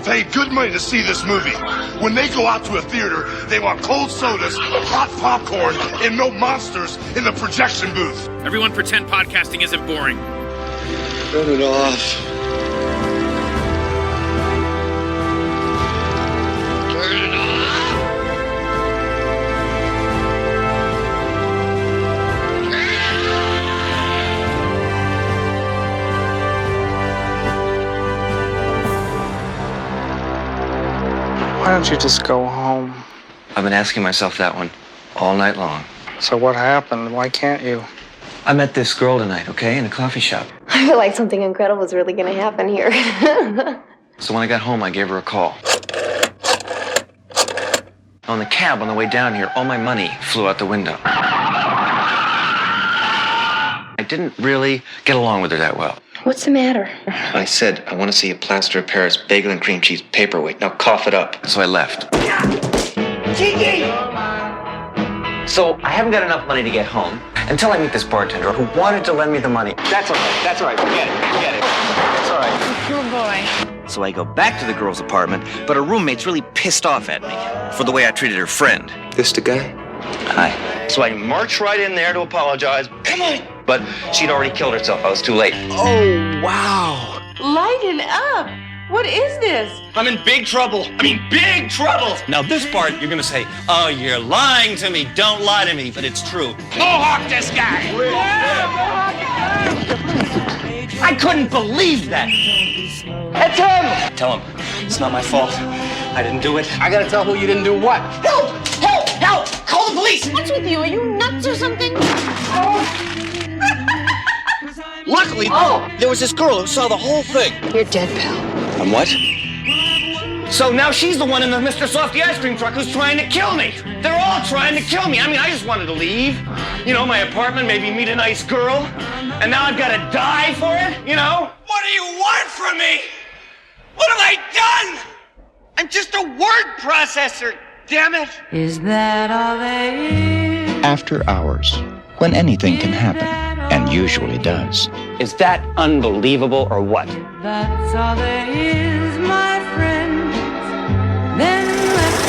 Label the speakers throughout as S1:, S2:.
S1: paid good money to see this movie. When they go out to a theater, they want cold sodas, hot popcorn, and no monsters in the projection booth.
S2: Everyone pretend podcasting isn't boring.
S3: Turn it off. Turn it off.
S4: Why don't you just go home?
S5: I've been asking myself that one all night long.
S4: So what happened? Why can't you?
S5: I met this girl tonight, okay, in a coffee shop.
S6: I feel like something incredible is really going to happen here.
S5: So when I got home, I gave her a call. On the cab on the way down here, all my money flew out the window. I didn't really get along with her that well.
S6: What's the matter?
S5: I said, I want to see a plaster of Paris bagel and cream cheese paperweight. Now cough it up. So I left. Kiki! So I haven't got enough money to get home until I meet this bartender who wanted to lend me the money. That's all right, forget it. That's all right.
S6: Good boy.
S7: So I go back to the girl's apartment, but her roommate's really pissed off at me for the way I treated her friend.
S5: This the guy? Hi. So I marched right in there to apologize. Come on! But she'd already killed herself. I was too late.
S7: Oh, wow.
S8: Lighten up. What is this?
S7: I'm in big trouble. Big trouble. Now this part, you're going to say, oh, you're lying to me. Don't lie to me. But it's true. Mohawk this guy. I couldn't believe that. It's him. Tell him. It's not my fault. I didn't do it.
S9: I gotta tell who you didn't do what.
S7: Help! Help! Help! Call the police!
S8: What's with you? Are you nuts or something?
S7: Luckily, there was this girl who saw the whole thing.
S6: You're dead, pal.
S5: And what?
S7: So now she's the one in the Mr. Softy ice cream truck who's trying to kill me. They're all trying to kill me. I just wanted to leave. My apartment, maybe meet a nice girl. And now I've got to die for it, What do you want from me? What have I done? I'm just a word processor, damn it.
S8: Is that all there is?
S10: After Hours, when anything can happen, and usually does.
S7: Is that unbelievable or what?
S8: That's all there is, my friends. Then let's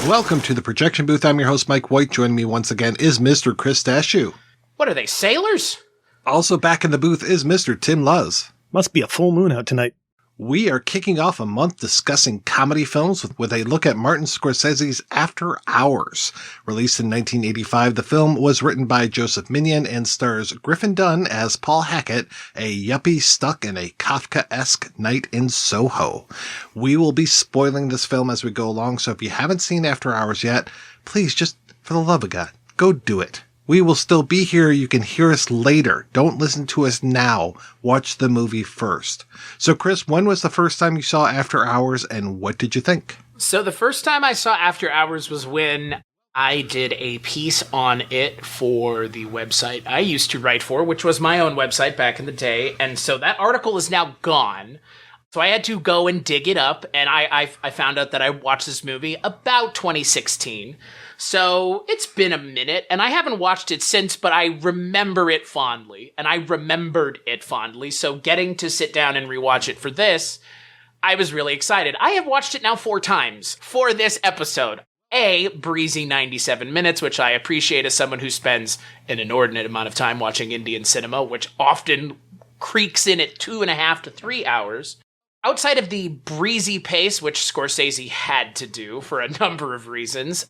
S11: Welcome to the Projection Booth. I'm your host, Mike White. Joining me once again is Mr. Chris Stachiw.
S2: What are they, sailors?
S11: Also back in the booth is Mr. Tim Luz.
S12: Must be a full moon out tonight.
S11: We are kicking off a month discussing comedy films with a look at Martin Scorsese's After Hours. Released in 1985, the film was written by Joseph Minion and stars Griffin Dunne as Paul Hackett, a yuppie stuck in a Kafkaesque night in Soho. We will be spoiling this film as we go along, so if you haven't seen After Hours yet, please just, for the love of God, go do it. We will still be here. You can hear us later. Don't listen to us now. Watch the movie first. So, Chris, when was the first time you saw After Hours, and what did you think?
S2: So the first time I saw After Hours was when I did a piece on it for the website I used to write for, which was my own website back in the day. And so that article is now gone. So I had to go and dig it up, and I found out that I watched this movie about 2016. So it's been a minute, and I haven't watched it since, but I remember it fondly, and I remembered it fondly. So getting to sit down and rewatch it for this, I was really excited. I have watched it now 4 times for this episode. A breezy 97 minutes, which I appreciate as someone who spends an inordinate amount of time watching Indian cinema, which often creaks in at 2.5 to 3 hours. Outside of the breezy pace, which Scorsese had to do for a number of reasons,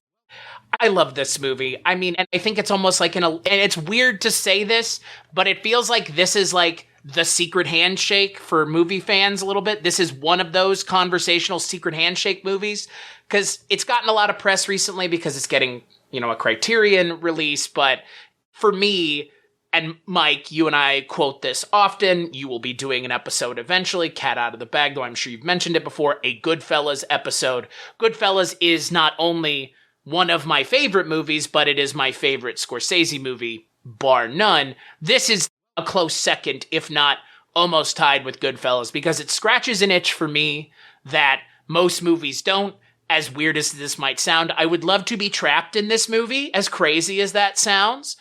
S2: I love this movie. And I think it's almost like and it's weird to say this, but it feels like this is like the secret handshake for movie fans a little bit. This is one of those conversational secret handshake movies, because it's gotten a lot of press recently because it's getting, a Criterion release. But for me, and Mike, you and I quote this often, you will be doing an episode eventually, cat out of the bag, though I'm sure you've mentioned it before, a Goodfellas episode. Goodfellas is not only one of my favorite movies, but it is my favorite Scorsese movie, bar none. This is a close second, if not almost tied with Goodfellas, because it scratches an itch for me that most movies don't. As weird as this might sound, I would love to be trapped in this movie, as crazy as that sounds.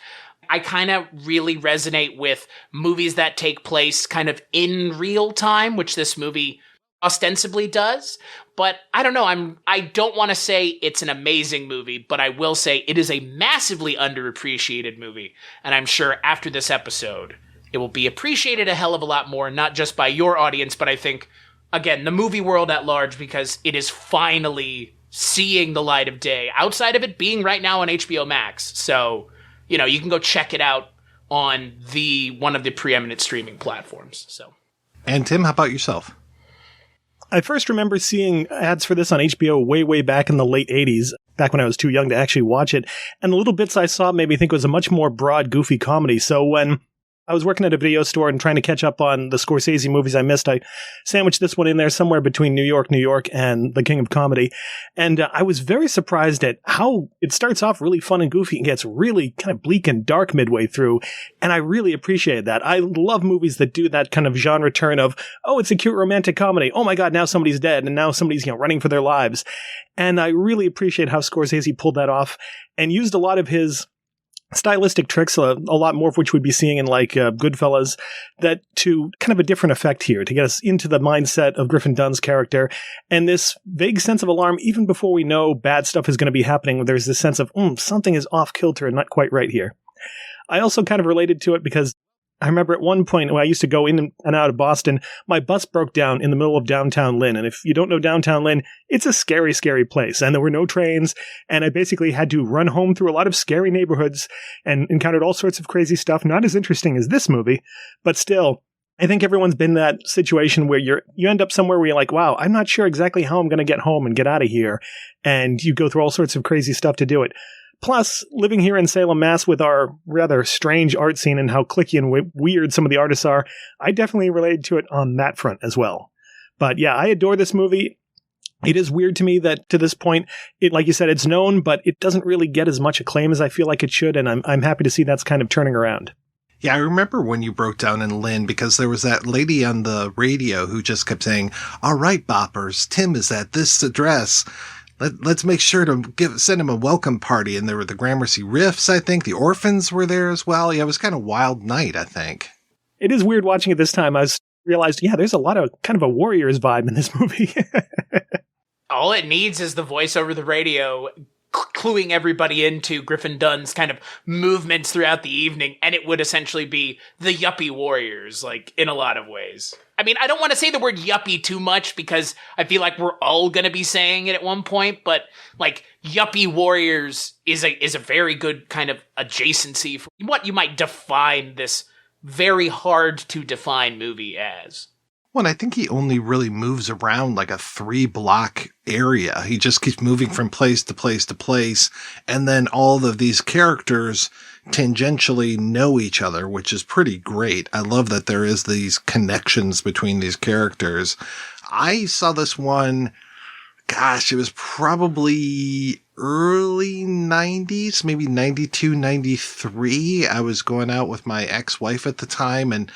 S2: I kind of really resonate with movies that take place kind of in real time, which this movie ostensibly does. But I don't know, I don't want to say it's an amazing movie, but I will say it is a massively underappreciated movie. And I'm sure after this episode, it will be appreciated a hell of a lot more, not just by your audience, but I think, again, the movie world at large, because it is finally seeing the light of day, outside of it being right now on HBO Max. So, you know, you can go check it out on one of the preeminent streaming platforms. So,
S11: And Tim, how about yourself?
S12: I first remember seeing ads for this on HBO way back in the late 80s, back when I was too young to actually watch it. And the little bits I saw made me think it was a much more broad, goofy comedy. So when I was working at a video store and trying to catch up on the Scorsese movies I missed, I sandwiched this one in there somewhere between New York, and The King of Comedy. And I was very surprised at how it starts off really fun and goofy and gets really kind of bleak and dark midway through. And I really appreciated that. I love movies that do that kind of genre turn of, oh, it's a cute romantic comedy. Oh my God, now somebody's dead and now somebody's, running for their lives. And I really appreciate how Scorsese pulled that off and used a lot of his stylistic tricks, a lot more of which we'd be seeing in Goodfellas, that to kind of a different effect here, to get us into the mindset of Griffin Dunne's character and this vague sense of alarm even before we know bad stuff is going to be happening. There's this sense of, something is off kilter and not quite right here. I also kind of related to it because I remember at one point when I used to go in and out of Boston, my bus broke down in the middle of downtown Lynn. And if you don't know downtown Lynn, it's a scary, scary place. And there were no trains. And I basically had to run home through a lot of scary neighborhoods and encountered all sorts of crazy stuff. Not as interesting as this movie, but still, I think everyone's been in that situation where you end up somewhere where you're like, wow, I'm not sure exactly how I'm going to get home and get out of here. And you go through all sorts of crazy stuff to do it. Plus, living here in Salem, Mass, with our rather strange art scene and how cliquey and weird some of the artists are, I definitely related to it on that front as well. But yeah, I adore this movie. It is weird to me that to this point, like you said, it's known, but it doesn't really get as much acclaim as I feel like it should, and I'm happy to see that's kind of turning around.
S11: Yeah, I remember when you broke down in Lynn because there was that lady on the radio who just kept saying, "All right, boppers, Tim is at this address. Let's make sure to send him a welcome party." And there were the Gramercy Riffs, I think. The Orphans were there as well. Yeah, it was kind of wild night, I think.
S12: It is weird watching it this time. I realized, there's a lot of kind of a Warriors vibe in this movie.
S2: All it needs is the voice over the radio cluing everybody into Griffin Dunne's kind of movements throughout the evening, and it would essentially be the yuppie warriors, in a lot of ways. I mean, I don't want to say the word yuppie too much because I feel like we're all going to be saying it at one point, but yuppie warriors is a very good kind of adjacency for what you might define this very hard to define movie as.
S11: Well, I think he only really moves around like a 3-block area. He just keeps moving from place to place to place. And then all of these characters tangentially know each other, which is pretty great. I love that there is these connections between these characters. I saw this one, it was probably early 90s, maybe 92, 93. I was going out with my ex-wife at the time, and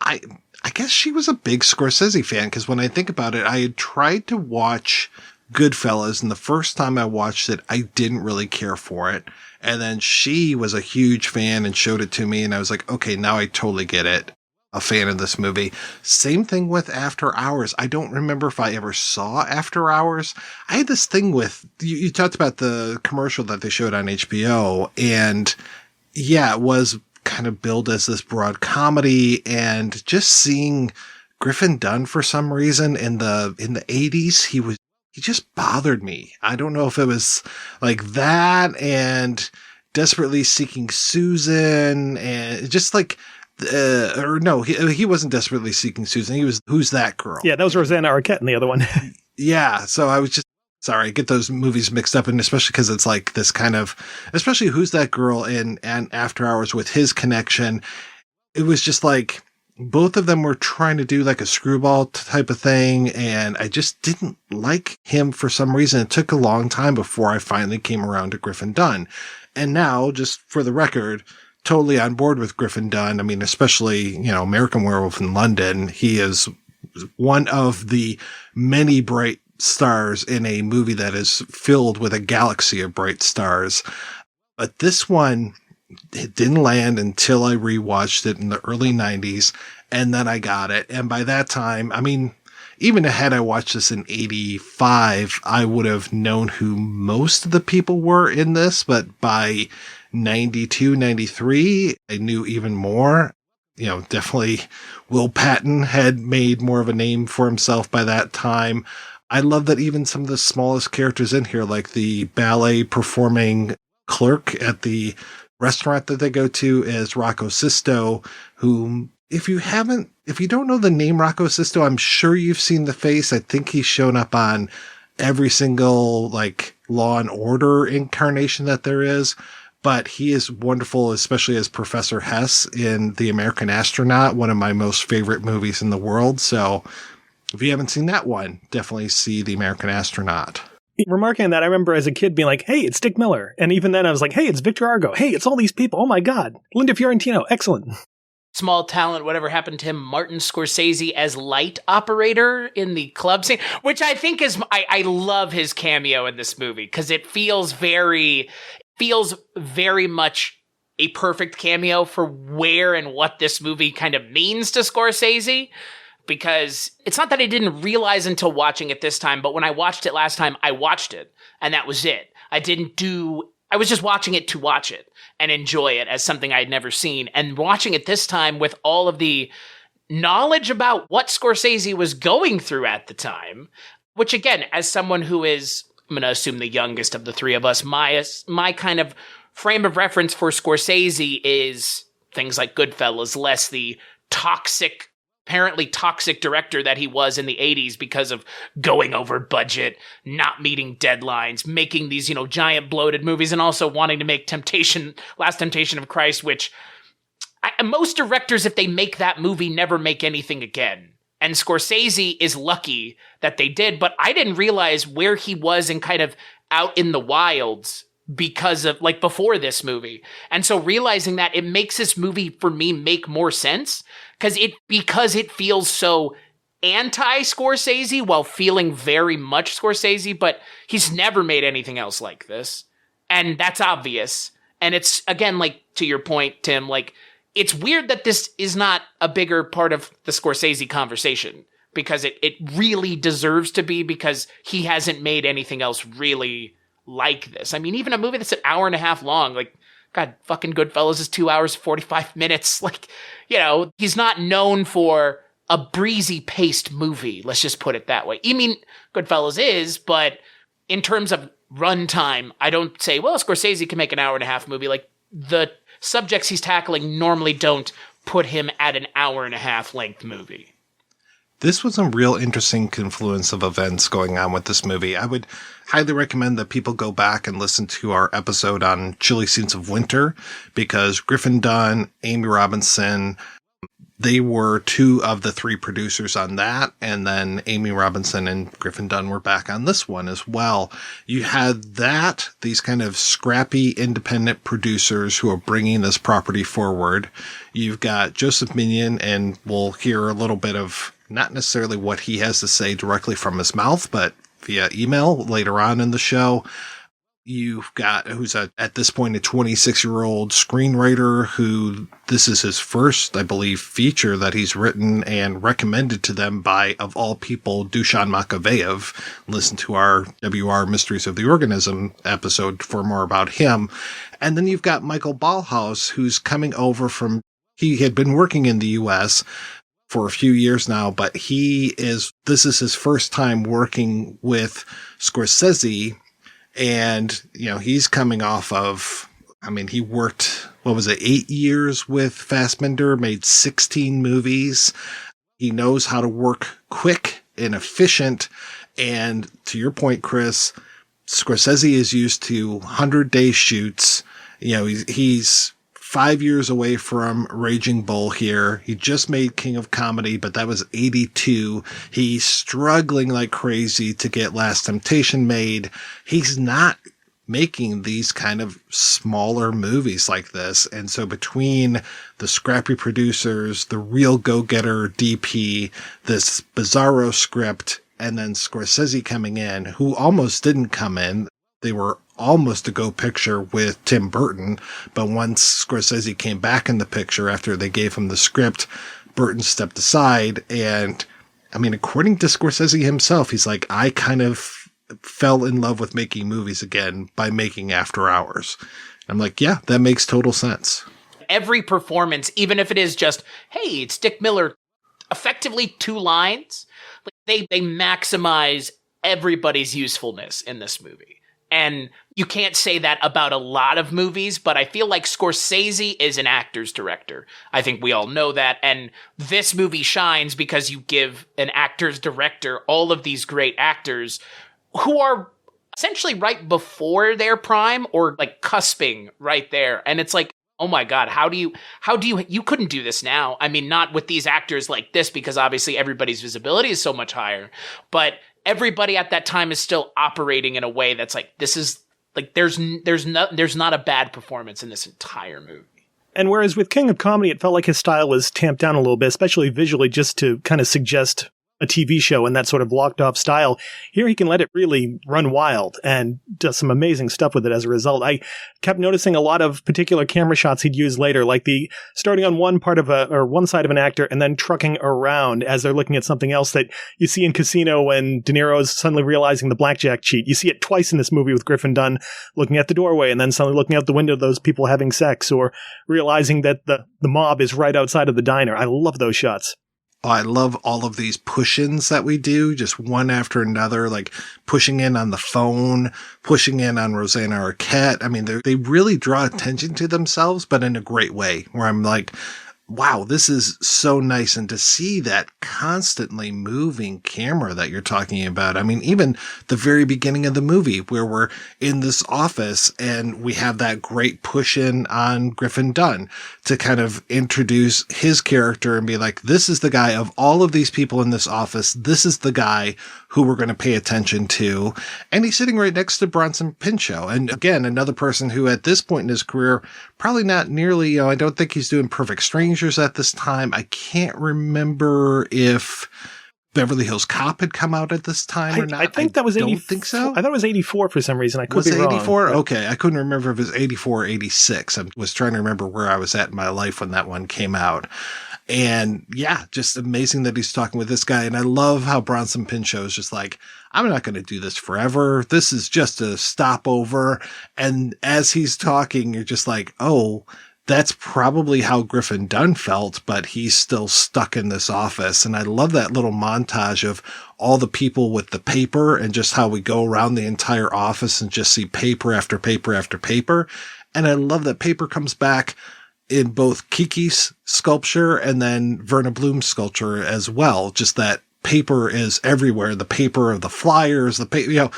S11: I guess she was a big Scorsese fan, because when I think about it, I had tried to watch Goodfellas, and the first time I watched it, I didn't really care for it. And then she was a huge fan and showed it to me, and I was like, okay, now I totally get it. A fan of this movie. Same thing with After Hours. I don't remember if I ever saw After Hours. I had this thing with, you talked about the commercial that they showed on HBO, and yeah, it was kind of billed as this broad comedy, and just seeing Griffin Dunne for some reason in the 80s, he just bothered me. I don't know if it was like that and Desperately Seeking Susan, and just or no, he wasn't Desperately Seeking Susan. He was Who's That Girl?
S12: Yeah, that was Rosanna Arquette in the other one.
S11: Yeah, so I was just, sorry, I get those movies mixed up, and especially because it's like this kind of, especially Who's That Girl and After Hours with his connection. It was just like both of them were trying to do like a screwball type of thing, and I just didn't like him for some reason. It took a long time before I finally came around to Griffin Dunne. And now, just for the record, totally on board with Griffin Dunne. I mean, especially, American Werewolf in London. He is one of the many bright stars in a movie that is filled with a galaxy of bright stars. But this one, it didn't land until I rewatched it in the early 90s, and then I got it. And by that time, I mean, even had I watched this in 85, I would have known who most of the people were in this, but by 92, 93, I knew even more. You know, definitely Will Patton had made more of a name for himself by that time. I love that even some of the smallest characters in here, like the ballet performing clerk at the restaurant that they go to, is Rocco Sisto, who, if you don't know the name Rocco Sisto, I'm sure you've seen the face. I think he's shown up on every single, like, Law and Order incarnation that there is. But he is wonderful, especially as Professor Hess in The American Astronaut, one of my most favorite movies in the world. So if you haven't seen that one, definitely see The American Astronaut.
S12: Remarking on that, I remember as a kid being like, hey, it's Dick Miller. And even then I was like, hey, it's Victor Argo. Hey, it's all these people. Oh my God. Linda Fiorentino. Excellent.
S2: Small talent, whatever happened to him, Martin Scorsese as light operator in the club scene, which I think is, I love his cameo in this movie because it feels very much a perfect cameo for where and what this movie kind of means to Scorsese. Because it's not that I didn't realize until watching it this time, but when I watched it last time, I watched it, and that was it. I was just watching it to watch it and enjoy it as something I'd never seen. And watching it this time with all of the knowledge about what Scorsese was going through at the time, which again, as someone who is, I'm going to assume the youngest of the three of us, my kind of frame of reference for Scorsese is things like Goodfellas, less the apparently toxic director that he was in the 80s because of going over budget, not meeting deadlines, making these, giant bloated movies, and also wanting to make Last Temptation of Christ, which most directors, if they make that movie, never make anything again. And Scorsese is lucky that they did, but I didn't realize where he was and kind of out in the wilds because of, like, before this movie. And so realizing that, it makes this movie for me make more sense because it feels so anti-Scorsese while feeling very much Scorsese, but he's never made anything else like this. And that's obvious. And it's, again, like, to your point, Tim, like, it's weird that this is not a bigger part of the Scorsese conversation, because it really deserves to be, because he hasn't made anything else really like this. I mean, even a movie that's an hour and a half long, like, God, fucking Goodfellas is 2 hours, 45 minutes. Like, he's not known for a breezy paced movie. Let's just put it that way. I mean, Goodfellas is, but in terms of runtime, I don't say, well, Scorsese can make an hour and a half movie. Like, the subjects he's tackling normally don't put him at an hour and a half length movie.
S11: This was a real interesting confluence of events going on with this movie. I would highly recommend that people go back and listen to our episode on Chilly Scenes of Winter, because Griffin Dunne, Amy Robinson, they were two of the three producers on that. And then Amy Robinson and Griffin Dunne were back on this one as well. You had these kind of scrappy independent producers who are bringing this property forward. You've got Joseph Minion, and we'll hear a little bit of not necessarily what he has to say directly from his mouth, but via email later on in the show. You've got, who's at this point a 26-year-old screenwriter who this is his first, I believe, feature that he's written and recommended to them by, of all people, Dusan Makaveyev. Listen to our WR Mysteries of the Organism episode for more about him. And then you've got Michael Ballhaus, who's coming over he had been working in the U.S. for a few years now, but this is his first time working with Scorsese. And, he's coming off of, he worked, 8 years with Fassbinder, made 16 movies. He knows how to work quick and efficient. And to your point, Chris, Scorsese is used to 100-day shoots. He's 5 years away from Raging Bull here. He just made King of Comedy, but that was 82. He's struggling like crazy to get Last Temptation made. He's not making these kind of smaller movies like this. And so between the scrappy producers, the real go-getter DP, this bizarro script, and then Scorsese coming in, who almost didn't come in. they were almost to go picture with Tim Burton, but once Scorsese came back in the picture after they gave him the script, Burton stepped aside. And I mean, according to Scorsese himself, he's like, I kind of fell in love with making movies again by making After Hours. I'm like, yeah, that makes total sense.
S2: Every performance, even if it is just, hey, it's Dick Miller, effectively 2 lines, they maximize everybody's usefulness in this movie. And you can't say that about a lot of movies, but I feel like Scorsese is an actor's director. I think we all know that. And this movie shines because you give an actor's director all of these great actors who are essentially right before their prime or like cusping right there. And it's like, oh my God, how do you couldn't do this now. I mean, not with these actors like this, because obviously everybody's visibility is so much higher, but everybody at that time is still operating in a way that's like, this is like, there's not a bad performance in this entire movie.
S12: And whereas with King of Comedy, it felt like his style was tamped down a little bit, especially visually, just to kind of suggest a TV show in that sort of locked off style. Here he can let it really run wild and does some amazing stuff with it as a result. I kept noticing a lot of particular camera shots he'd use later, like the starting on one side of an actor and then trucking around as they're looking at something else that you see in Casino when De Niro's suddenly realizing the blackjack cheat. You see it twice in this movie with Griffin Dunne looking at the doorway and then suddenly looking out the window of those people having sex, or realizing that the mob is right outside of the diner. I love those shots.
S11: Oh, I love all of these push-ins that we do, just one after another, like pushing in on the phone, pushing in on Rosanna Arquette. I mean, they really draw attention to themselves, but in a great way, where I'm like, wow, this is so nice. And to see that constantly moving camera that you're talking about. I mean, even the very beginning of the movie where we're in this office and we have that great push in on Griffin Dunne to kind of introduce his character and be like, this is the guy of all of these people in this office. This is the guy who we're going to pay attention to. And he's sitting right next to Bronson Pinchot. And again, another person who at this point in his career, probably not nearly, I don't think he's doing Perfect Strangers at this time. I can't remember if Beverly Hills Cop had come out at this time or not.
S12: I think that was 84.
S11: Don't think so.
S12: I thought it was 84 for some reason. I could be wrong.
S11: Was it 84? Okay. I couldn't remember if it was 84 or 86. I was trying to remember where I was at in my life when that one came out. And yeah, just amazing that he's talking with this guy. And I love how Bronson Pinchot is just like, I'm not going to do this forever. This is just a stopover. And as he's talking, you're just like, oh, that's probably how Griffin Dunne felt, but he's still stuck in this office. And I love that little montage of all the people with the paper and just how we go around the entire office and just see paper after paper after paper. And I love that paper comes back in both Kiki's sculpture and then Verna Bloom's sculpture as well. Just that paper is everywhere. The paper of the flyers, the paper,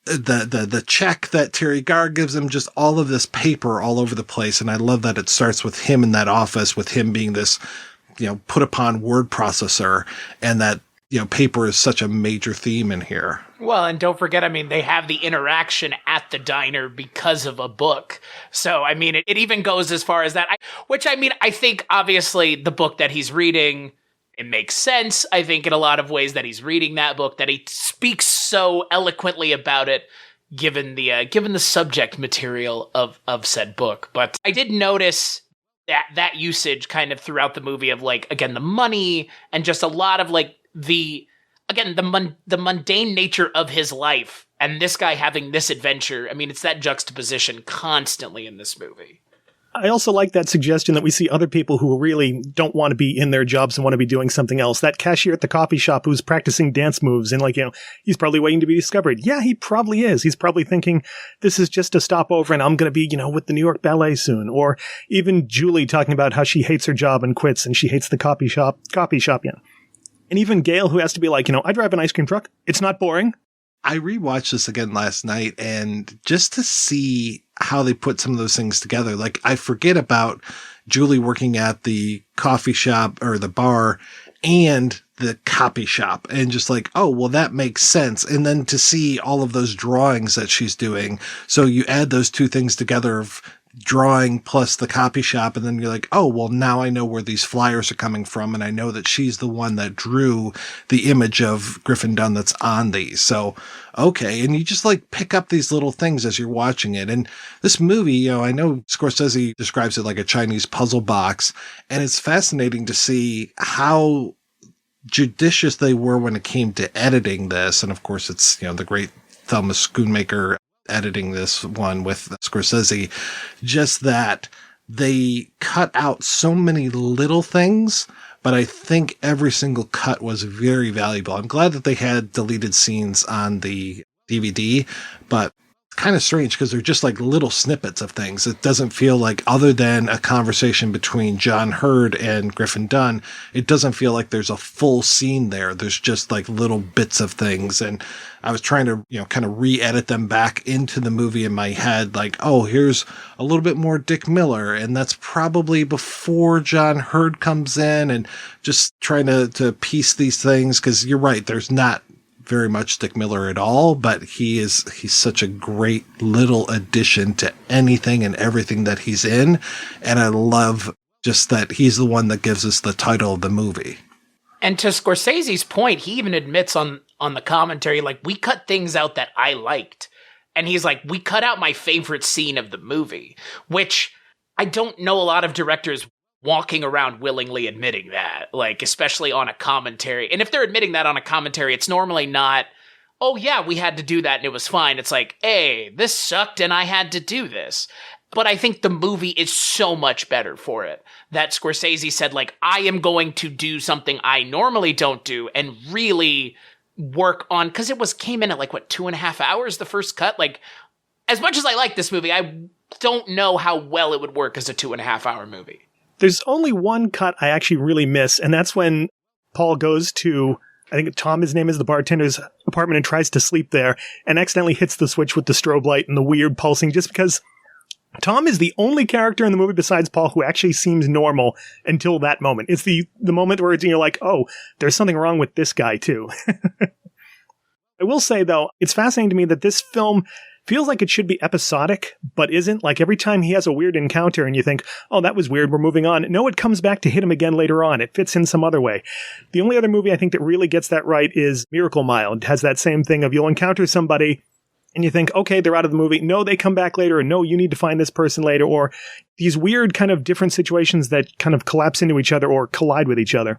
S11: the check that Terry Garr gives him, just all of this paper all over the place. And I love that it starts with him in that office, with him being this, put upon word processor, and that, paper is such a major theme in here.
S2: Well, and don't forget, they have the interaction at the diner because of a book. So, it even goes as far as that, I think obviously the book that he's reading, it makes sense, I think, in a lot of ways that he's reading that book, that he speaks so eloquently about it, given the subject material of said book. But I did notice that usage kind of throughout the movie of, again, the money and just a lot of, the mundane nature of his life, and this guy having this adventure. It's that juxtaposition constantly in this movie.
S12: I also like that suggestion that we see other people who really don't want to be in their jobs and want to be doing something else. That cashier at the coffee shop who's practicing dance moves and he's probably waiting to be discovered. Yeah, he probably is. He's probably thinking this is just a stopover and I'm going to be, with the New York Ballet soon. Or even Julie talking about how she hates her job and quits and she hates the coffee shop. Yeah. And even Gail, who has to be like, I drive an ice cream truck. It's not boring.
S11: I rewatched this again last night, and just to see how they put some of those things together, I forget about Julie working at the coffee shop or the bar and the copy shop, and just oh, well, that makes sense. And then to see all of those drawings that she's doing. So you add those two things together of drawing plus the copy shop, and then you're like, oh, well, now I know where these flyers are coming from, and I know that she's the one that drew the image of Griffin Dunne that's on these. So, okay, and you just like pick up these little things as you're watching it. And this movie, I know Scorsese describes it like a Chinese puzzle box, and it's fascinating to see how judicious they were when it came to editing this. And of course, it's, the great Thelma Schoonmaker editing this one with Scorsese, just that they cut out so many little things, but I think every single cut was very valuable. I'm glad that they had deleted scenes on the DVD, but it's kind of strange because they're just like little snippets of things. It doesn't feel like, other than a conversation between John Hurd and Griffin Dunne, it doesn't feel like there's a full scene there. There's just like little bits of things. And I was trying to, kind of re-edit them back into the movie in my head. Like, oh, here's a little bit more Dick Miller. And that's probably before John Hurd comes in, and just trying to piece these things. Cause you're right. There's not very much Dick Miller at all, but he's such a great little addition to anything and everything that he's in. And I love just that he's the one that gives us the title of the movie.
S2: And to Scorsese's point, he even admits on the commentary, like, we cut things out that I liked. And he's like, we cut out my favorite scene of the movie, which I don't know a lot of directors walking around willingly admitting that, like, especially on a commentary. And if they're admitting that on a commentary, it's normally not, oh yeah, we had to do that and it was fine. It's like, hey, this sucked and I had to do this. But I think the movie is so much better for it that Scorsese said, like, I am going to do something I normally don't do and really work on, because came in at like, 2.5 hours, the first cut? Like, as much as I like this movie, I don't know how well it would work as a 2.5 hour movie.
S12: There's only one cut I actually really miss, and that's when Paul goes to, I think Tom, his name is, the bartender's apartment, and tries to sleep there, and accidentally hits the switch with the strobe light and the weird pulsing, just because Tom is the only character in the movie besides Paul who actually seems normal until that moment. It's the moment where you're like, oh, there's something wrong with this guy too. I will say, though, it's fascinating to me that this film feels like it should be episodic, but isn't. Like, every time he has a weird encounter and you think, oh, that was weird, we're moving on. No, it comes back to hit him again later on. It fits in some other way. The only other movie I think that really gets that right is Miracle Mile. It has that same thing of you'll encounter somebody and you think, okay, they're out of the movie. No, they come back later, and no, you need to find this person later, or these weird kind of different situations that kind of collapse into each other or collide with each other.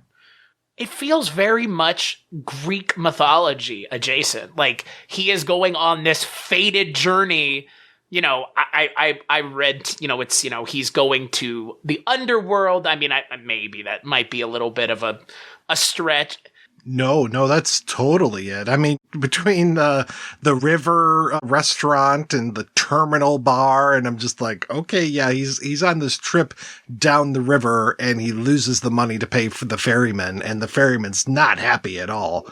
S2: It feels very much Greek mythology adjacent. Like, he is going on this fated journey. I read, it's, he's going to the underworld. I mean, maybe that might be a little bit of a stretch.
S11: No, that's totally it. I mean, between the river restaurant and the terminal bar, and I'm just like, okay, yeah, he's on this trip down the river, and he loses the money to pay for the ferryman, and the ferryman's not happy at all.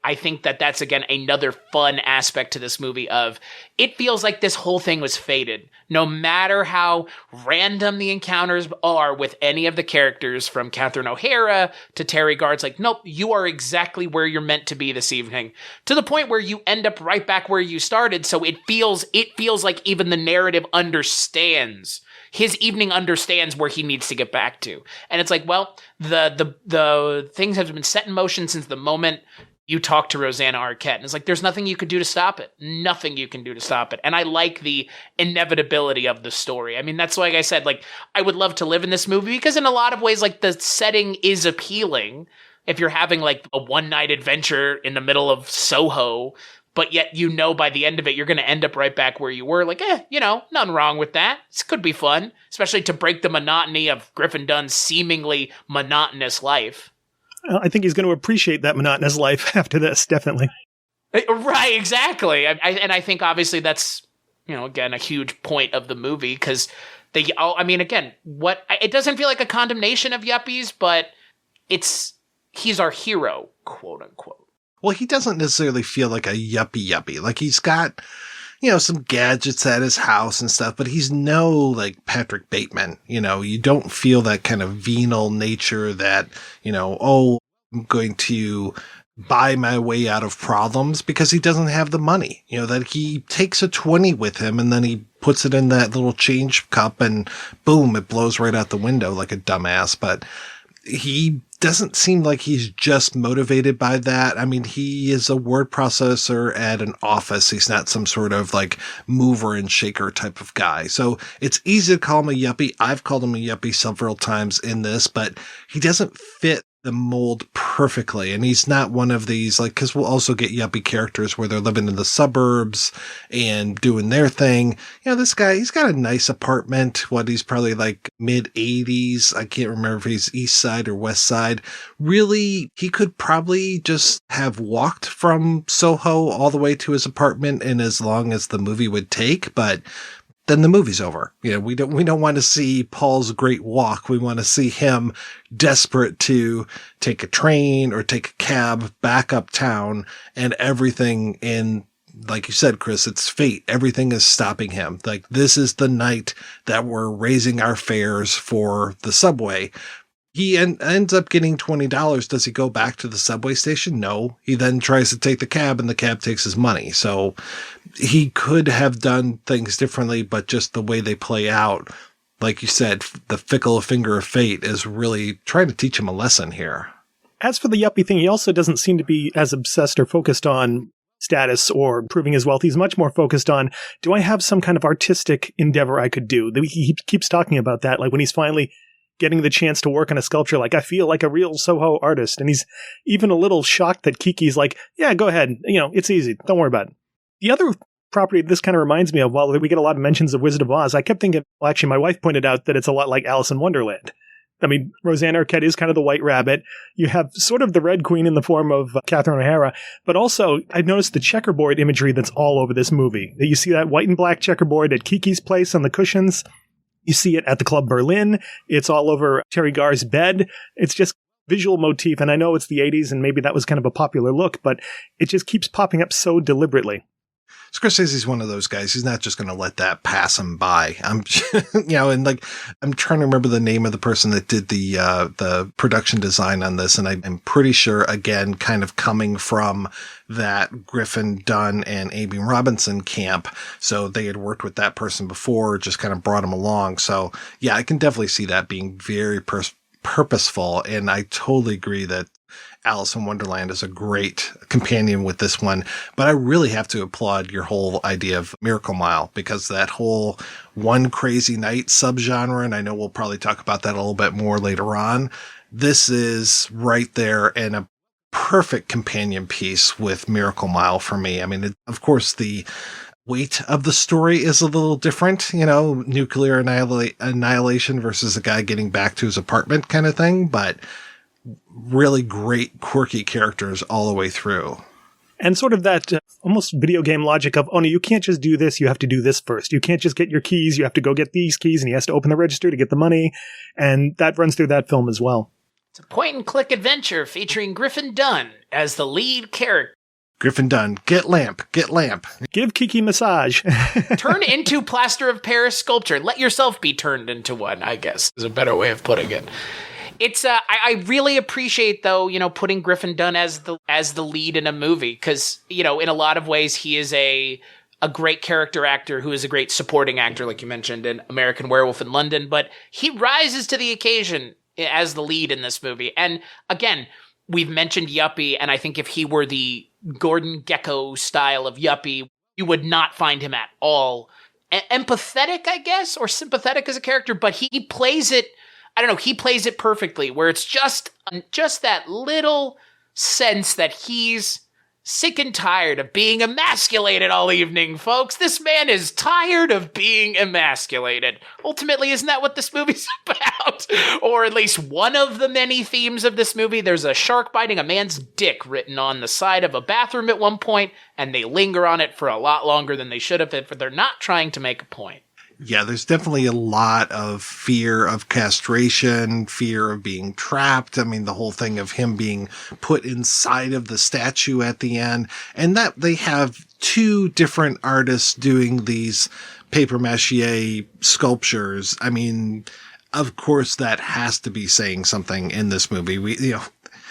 S2: I think that's, again, another fun aspect to this movie of, it feels like this whole thing was fated. No matter how random the encounters are with any of the characters, from Catherine O'Hara to Terry Garr, like, nope, you are exactly where you're meant to be this evening. To the point where you end up right back where you started, so it feels like even the narrative understands. His evening understands where he needs to get back to. And it's like, well, the things have been set in motion since the moment you talk to Rosanna Arquette, and it's like, there's nothing you could do to stop it. Nothing you can do to stop it. And I like the inevitability of the story. I mean, that's like I said, like, I would love to live in this movie because in a lot of ways, like, the setting is appealing. If you're having like a one-night adventure in the middle of Soho, but yet, by the end of it, you're going to end up right back where you were. Like, nothing wrong with that. This could be fun, especially to break the monotony of Griffin Dunne's seemingly monotonous life.
S12: I think he's going to appreciate that monotonous life after this, definitely.
S2: Right, exactly. I think obviously that's, again, a huge point of the movie, because it doesn't feel like a condemnation of yuppies, but he's our hero, quote unquote.
S11: Well, he doesn't necessarily feel like a yuppie. Like, he's got, some gadgets at his house and stuff, but he's no, like, Patrick Bateman. You don't feel that kind of venal nature that, oh, I'm going to buy my way out of problems, because he doesn't have the money. That he takes a 20 with him and then he puts it in that little change cup and boom, it blows right out the window like a dumbass. But he doesn't seem like he's just motivated by that. I mean, he is a word processor at an office. He's not some sort of like mover and shaker type of guy. So it's easy to call him a yuppie. I've called him a yuppie several times in this, but he doesn't fit the mold perfectly. And he's not one of these, like, cause we'll also get yuppie characters where they're living in the suburbs and doing their thing. You know, this guy, he's got a nice apartment. He's probably like mid 80s. I can't remember if he's east side or west side. Really, he could probably just have walked from Soho all the way to his apartment in as long as the movie would take, but then the movie's over. You know, we don't want to see Paul's great walk. We want to see him desperate to take a train or take a cab back uptown, and everything in, like you said, Chris, it's fate. Everything is stopping him. Like, this is the night that we're raising our fares for the subway. He ends up getting $20. Does he go back to the subway station? No. He then tries to take the cab and the cab takes his money. So he could have done things differently, but just the way they play out, like you said, the fickle finger of fate is really trying to teach him a lesson here.
S12: As for the yuppie thing, he also doesn't seem to be as obsessed or focused on status or proving his wealth. He's much more focused on, do I have some kind of artistic endeavor I could do? He keeps talking about that, like when he's finally getting the chance to work on a sculpture, like, I feel like a real Soho artist. And he's even a little shocked that Kiki's like, yeah, go ahead. You know, it's easy. Don't worry about it. The other property this kind of reminds me of, while we get a lot of mentions of Wizard of Oz, I kept thinking, well, actually, my wife pointed out that it's a lot like Alice in Wonderland. I mean, Roseanne Arquette is kind of the white rabbit. You have sort of the Red Queen in the form of Catherine O'Hara, but also I've noticed the checkerboard imagery that's all over this movie. You see that white and black checkerboard at Kiki's place on the cushions. You see it at the Club Berlin. It's all over Terry Garr's bed. It's just visual motif. And I know it's the 80s and maybe that was kind of a popular look, but it just keeps popping up so deliberately.
S11: Scorsese's one of those guys. He's not just going to let that pass him by. I'm trying to remember the name of the person that did the production design on this. And I'm pretty sure, again, kind of coming from that Griffin Dunne and Amy Robinson camp. So they had worked with that person before, just kind of brought him along. So yeah, I can definitely see that being very purposeful. And I totally agree that Alice in Wonderland is a great companion with this one, but I really have to applaud your whole idea of Miracle Mile, because that whole One Crazy Night subgenre, and I know we'll probably talk about that a little bit more later on. This is right there and a perfect companion piece with Miracle Mile for me. I mean, of course, the weight of the story is a little different, you know, nuclear annihilation versus a guy getting back to his apartment kind of thing, but really great, quirky characters all the way through.
S12: And sort of that almost video game logic of, oh no, you can't just do this, you have to do this first. You can't just get your keys, you have to go get these keys, and he has to open the register to get the money. And that runs through that film as well.
S2: It's a point-and-click adventure featuring Griffin Dunne as the lead character.
S11: Griffin Dunne, get lamp.
S12: Give Kiki massage.
S2: Turn into plaster of Paris sculpture. Let yourself be turned into one, I guess, is a better way of putting it. It's I really appreciate, though, you know, putting Griffin Dunne as the lead in a movie, because, you know, in a lot of ways he is a great character actor who is a great supporting actor, like you mentioned in American Werewolf in London, but he rises to the occasion as the lead in this movie. And again, we've mentioned yuppie, and I think if he were the Gordon Gekko style of yuppie, you would not find him at all empathetic, I guess, or sympathetic as a character, but he plays it. I don't know, he plays it perfectly, where it's just that little sense that he's sick and tired of being emasculated all evening, folks. This man is tired of being emasculated. Ultimately, isn't that what this movie's about? Or at least one of the many themes of this movie. There's a shark biting a man's dick written on the side of a bathroom at one point, and they linger on it for a lot longer than they should have if they're not trying to make a point.
S11: Yeah, there's definitely a lot of fear of castration, fear of being trapped. I mean, the whole thing of him being put inside of the statue at the end, and that they have two different artists doing these papier-mâché sculptures. I mean, of course, that has to be saying something in this movie.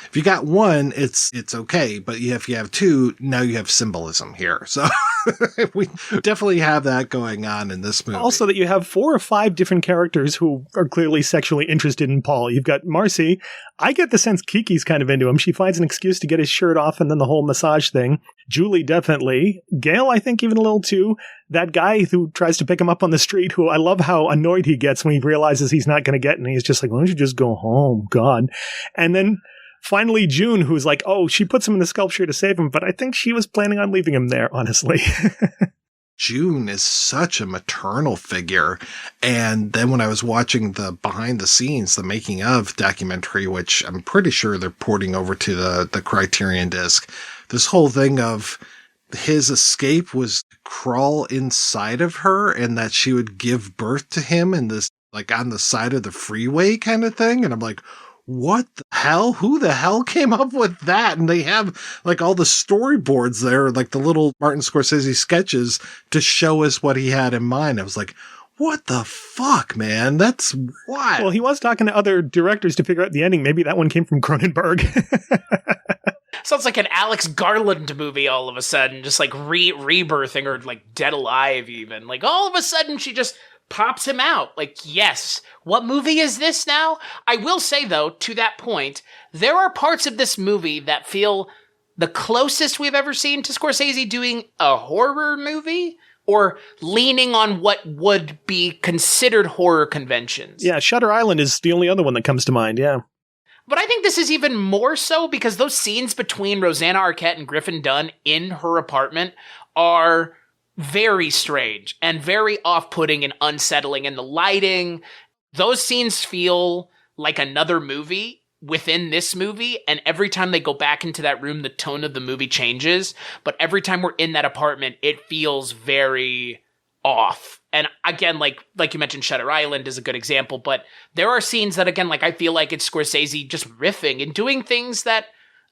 S11: If you got one, it's okay. But if you have two, now you have symbolism here. So we definitely have that going on in this movie.
S12: Also that you have 4 or 5 different characters who are clearly sexually interested in Paul. You've got Marcy. I get the sense Kiki's kind of into him. She finds an excuse to get his shirt off and then the whole massage thing. Julie, definitely. Gail, I think even a little too. That guy who tries to pick him up on the street, who I love how annoyed he gets when he realizes he's not going to get, and he's just like, why don't you just go home? God. And then finally June, who's like, oh, she puts him in the sculpture to save him, but I think she was planning on leaving him there, honestly.
S11: June is such a maternal figure. And then when I was watching the behind the scenes, the making of documentary, which I'm pretty sure they're porting over to the Criterion disc, this whole thing of his escape was to crawl inside of her and that she would give birth to him in this, like on the side of the freeway kind of thing. And I'm like, what the hell? Who the hell came up with that? And they have like all the storyboards there, like the little Martin Scorsese sketches to show us what he had in mind. I was like, what the fuck, man? That's wild.
S12: Well, he was talking to other directors to figure out the ending. Maybe that one came from Cronenberg.
S2: Sounds like an Alex Garland movie all of a sudden, just like rebirthing or like Dead Alive even. Like all of a sudden she just pops him out. Like, yes, what movie is this now? I will say though, to that point, there are parts of this movie that feel the closest we've ever seen to Scorsese doing a horror movie or leaning on what would be considered horror conventions.
S12: Yeah, Shutter Island is the only other one that comes to mind, yeah.
S2: But I think this is even more so because those scenes between Rosanna Arquette and Griffin Dunne in her apartment are very strange and very off-putting and unsettling. And the lighting, those scenes feel like another movie within this movie. And every time they go back into that room, the tone of the movie changes. But every time we're in that apartment, it feels very off. And again, like you mentioned, Shutter Island is a good example, but there are scenes that, again, like I feel like it's Scorsese just riffing and doing things that,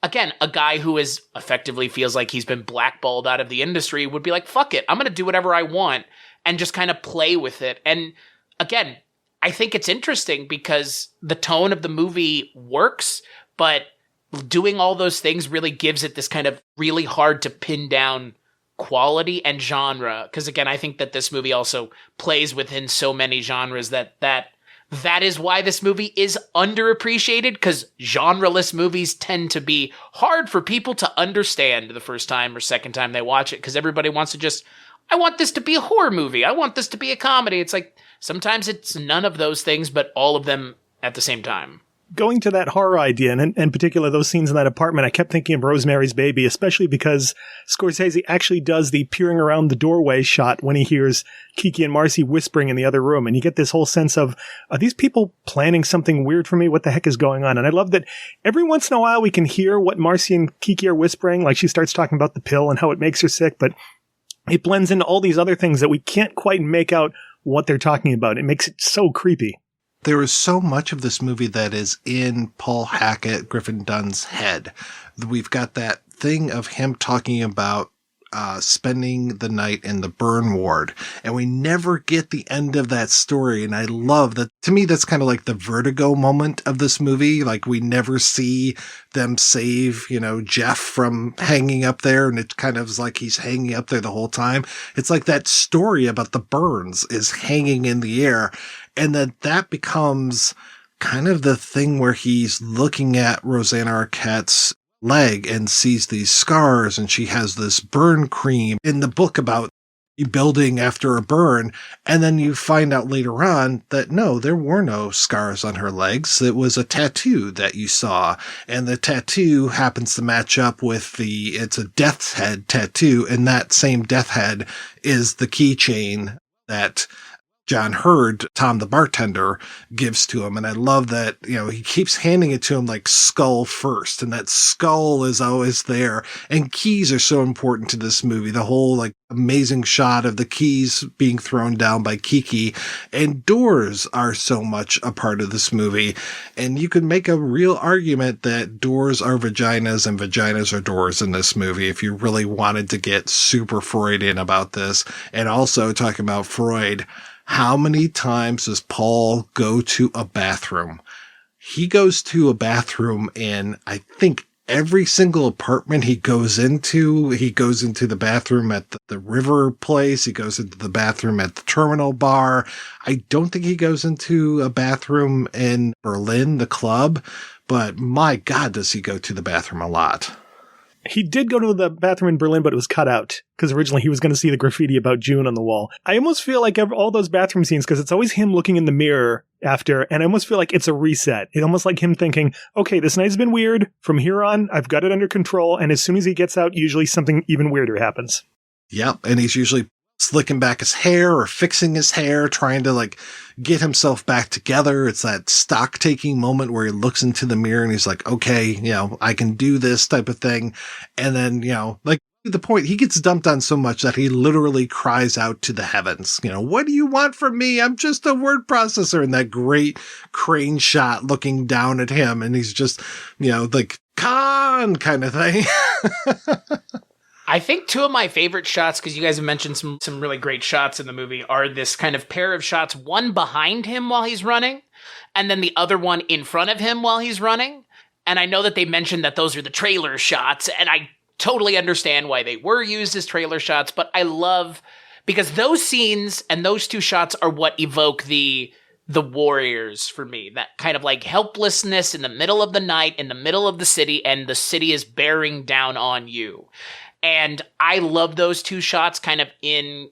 S2: again, a guy who is effectively feels like he's been blackballed out of the industry would be like, fuck it, I'm going to do whatever I want and just kind of play with it. And again, I think it's interesting because the tone of the movie works, but doing all those things really gives it this kind of really hard to pin down quality and genre, because again, I think that this movie also plays within so many genres that is why this movie is underappreciated, because genreless movies tend to be hard for people to understand the first time or second time they watch it, because everybody wants to just, I want this to be a horror movie, I want this to be a comedy. It's like sometimes it's none of those things, but all of them at the same time.
S12: Going to that horror idea, and in particular those scenes in that apartment, I kept thinking of Rosemary's Baby, especially because Scorsese actually does the peering around the doorway shot when he hears Kiki and Marcy whispering in the other room. And you get this whole sense of, are these people planning something weird for me? What the heck is going on? And I love that every once in a while we can hear what Marcy and Kiki are whispering, like she starts talking about the pill and how it makes her sick, but it blends into all these other things that we can't quite make out what they're talking about. It makes it so creepy.
S11: There is so much of this movie that is in Paul Hackett, Griffin Dunne's head. We've got that thing of him talking about spending the night in the burn ward, and we never get the end of that story. And I love that. To me, that's kind of like the Vertigo moment of this movie. Like we never see them save, Jeff from hanging up there. And it kind of is like he's hanging up there the whole time. It's like that story about the burns is hanging in the air. And that becomes kind of the thing where he's looking at Rosanna Arquette's leg and sees these scars, and she has this burn cream in the book about building after a burn. And then you find out later on that no, there were no scars on her legs. It was a tattoo that you saw. And the tattoo happens to match up with it's a death's head tattoo. And that same death head is the keychain that John Hurd, Tom the bartender, gives to him. And I love that, he keeps handing it to him like skull first. And that skull is always there. And keys are so important to this movie. The whole like amazing shot of the keys being thrown down by Kiki, and doors are so much a part of this movie. And you could make a real argument that doors are vaginas and vaginas are doors in this movie if you really wanted to get super Freudian about this. And also talking about Freud, how many times does Paul go to a bathroom? he goes to a bathroom in, I think, every single apartment he goes into the bathroom at the river place. He goes into the bathroom at the terminal bar. I don't think he goes into a bathroom in Berlin, the club, but my God, does he go to the bathroom a lot.
S12: He did go to the bathroom in Berlin, but it was cut out because originally he was going to see the graffiti about June on the wall. I almost feel like all those bathroom scenes, because it's always him looking in the mirror after, and I almost feel like it's a reset. It's almost like him thinking, okay, this night's been weird. From here on, I've got it under control. And as soon as he gets out, usually something even weirder happens.
S11: Yep. And he's usually slicking back his hair or fixing his hair, trying to like get himself back together. It's that stock taking moment where he looks into the mirror and he's like, okay, I can do this type of thing. And then, like the point, he gets dumped on so much that he literally cries out to the heavens, what do you want from me? I'm just a word processor. And that great crane shot looking down at him. And he's just, like Khan kind of thing.
S2: I think two of my favorite shots, because you guys have mentioned some really great shots in the movie, are this kind of pair of shots, one behind him while he's running, and then the other one in front of him while he's running. And I know that they mentioned that those are the trailer shots, and I totally understand why they were used as trailer shots, but I love, because those scenes and those two shots are what evoke the warriors for me. That kind of like helplessness in the middle of the night, in the middle of the city, and the city is bearing down on you. And I love those two shots kind of in,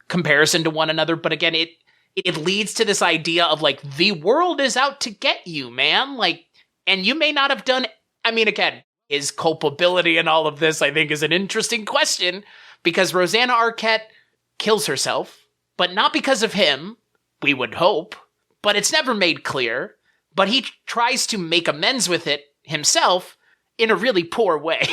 S2: comparison to one another. But again, it leads to this idea of like, the world is out to get you, man. Like, and you may not have done, again, his culpability in all of this, I think, is an interesting question, because Rosanna Arquette kills herself, but not because of him, we would hope, but it's never made clear. But he tries to make amends with it himself in a really poor way,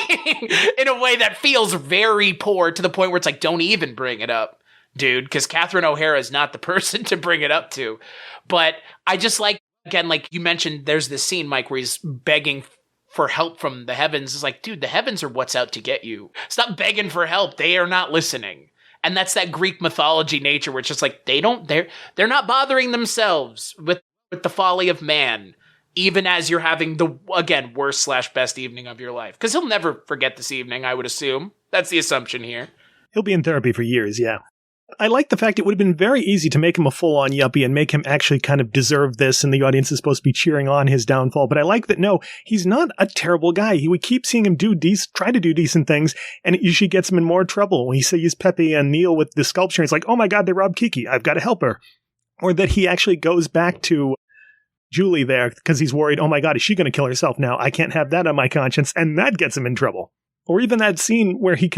S2: in a way that feels very poor, to the point where it's like, don't even bring it up, dude, because Catherine O'Hara is not the person to bring it up to. But I just like, again, like you mentioned, there's this scene, Mike, where he's begging for help from the heavens. It's like, dude, the heavens are what's out to get you. Stop begging for help. They are not listening. And that's that Greek mythology nature where it's just like, they're not bothering themselves with the folly of man, even as you're having the, again, worst/best evening of your life. Because he'll never forget this evening, I would assume. That's the assumption here.
S12: He'll be in therapy for years, yeah. I like the fact it would have been very easy to make him a full-on yuppie and make him actually kind of deserve this, and the audience is supposed to be cheering on his downfall. But I like that, no, he's not a terrible guy. We keep seeing him try to do decent things, and it usually gets him in more trouble. When he sees Pepe and Neil with the sculpture, he's like, oh my God, they robbed Kiki. I've got to help her. Or that he actually goes back to Julie there because he's worried, oh my God, is she going to kill herself now? I can't have that on my conscience. And that gets him in trouble. Or even that scene where he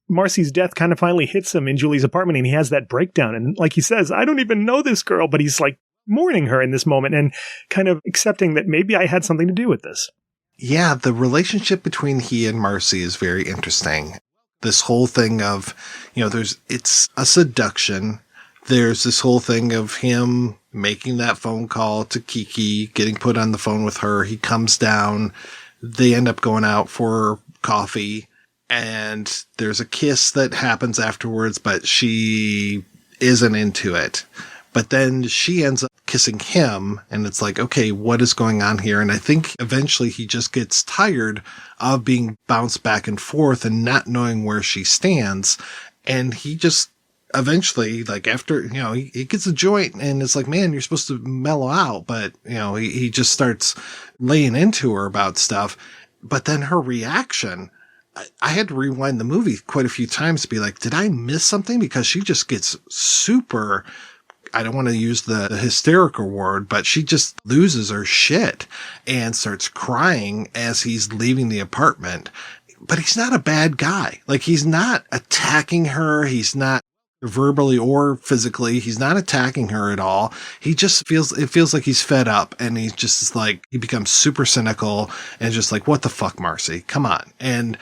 S12: Marcy's death kind of finally hits him in Julie's apartment and he has that breakdown. And like he says, I don't even know this girl, but he's like mourning her in this moment and kind of accepting that maybe I had something to do with this.
S11: Yeah, the relationship between he and Marcy is very interesting. This whole thing of, it's a seduction. There's this whole thing of him making that phone call to Kiki, getting put on the phone with her. He comes down. They end up going out for coffee, and there's a kiss that happens afterwards, but she isn't into it. But then she ends up kissing him, and it's like, okay, what is going on here? And I think eventually he just gets tired of being bounced back and forth and not knowing where she stands. And he just eventually, like after, he gets a joint and it's like, man, you're supposed to mellow out. But, he just starts laying into her about stuff. But then her reaction, I had to rewind the movie quite a few times to be like, did I miss something? Because she just gets super, I don't want to use the hysterical word, but she just loses her shit and starts crying as he's leaving the apartment. But he's not a bad guy. Like, he's not attacking her. He's not verbally or physically. He's not attacking her at all. He just feels like he's fed up, and he's just like, he becomes super cynical and just like, what the fuck, Marcy? Come on. And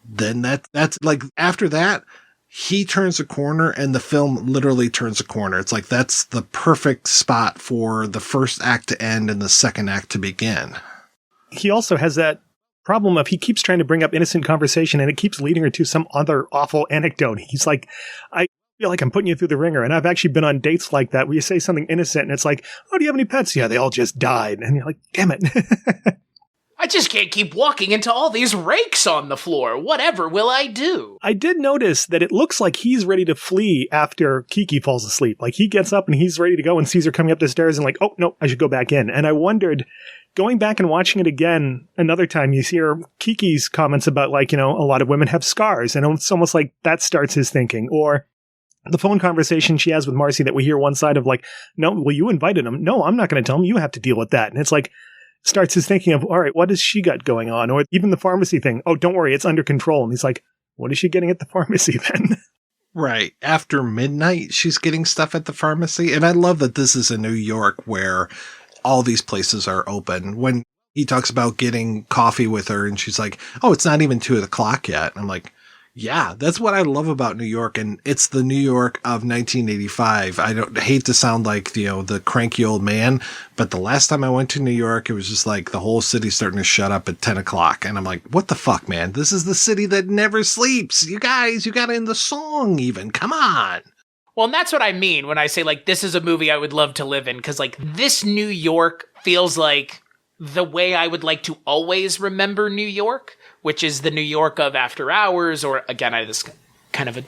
S11: then that's like, after that, he turns a corner and the film literally turns a corner. It's like, that's the perfect spot for the first act to end and the second act to begin.
S12: He also has that problem of he keeps trying to bring up innocent conversation and it keeps leading her to some other awful anecdote. He's like, I feel like I'm putting you through the ringer. And I've actually been on dates like that where you say something innocent and it's like, oh, do you have any pets? Yeah, they all just died. And you're like, damn it.
S2: I just can't keep walking into all these rakes on the floor. Whatever will I do?
S12: I did notice that it looks like he's ready to flee after Kiki falls asleep. Like he gets up and he's ready to go and sees her coming up the stairs and like, oh, no, I should go back in. And I wondered, going back and watching it again another time, you hear Kiki's comments about like, a lot of women have scars. And it's almost like that starts his thinking. Or the phone conversation she has with Marcy that we hear one side of like, no, well, you invited him. No, I'm not going to tell him. You have to deal with that. And it's like, starts his thinking of, all right, what has she got going on? Or even the pharmacy thing. Oh, don't worry, it's under control. And he's like, what is she getting at the pharmacy then?
S11: Right. After midnight, she's getting stuff at the pharmacy. And I love that this is in New York where all these places are open. When he talks about getting coffee with her and she's like, oh, it's not even 2:00 yet. I'm like, yeah, that's what I love about New York. And it's the New York of 1985. I don't hate to sound like, the cranky old man, but the last time I went to New York, it was just like the whole city starting to shut up at 10:00. And I'm like, what the fuck, man? This is the city that never sleeps. You guys, you got it in the song even. Come on.
S2: Well, and that's what I mean when I say, like, this is a movie I would love to live in. Because, like, this New York feels like the way I would like to always remember New York, which is the New York of After Hours, or, again, this kind of a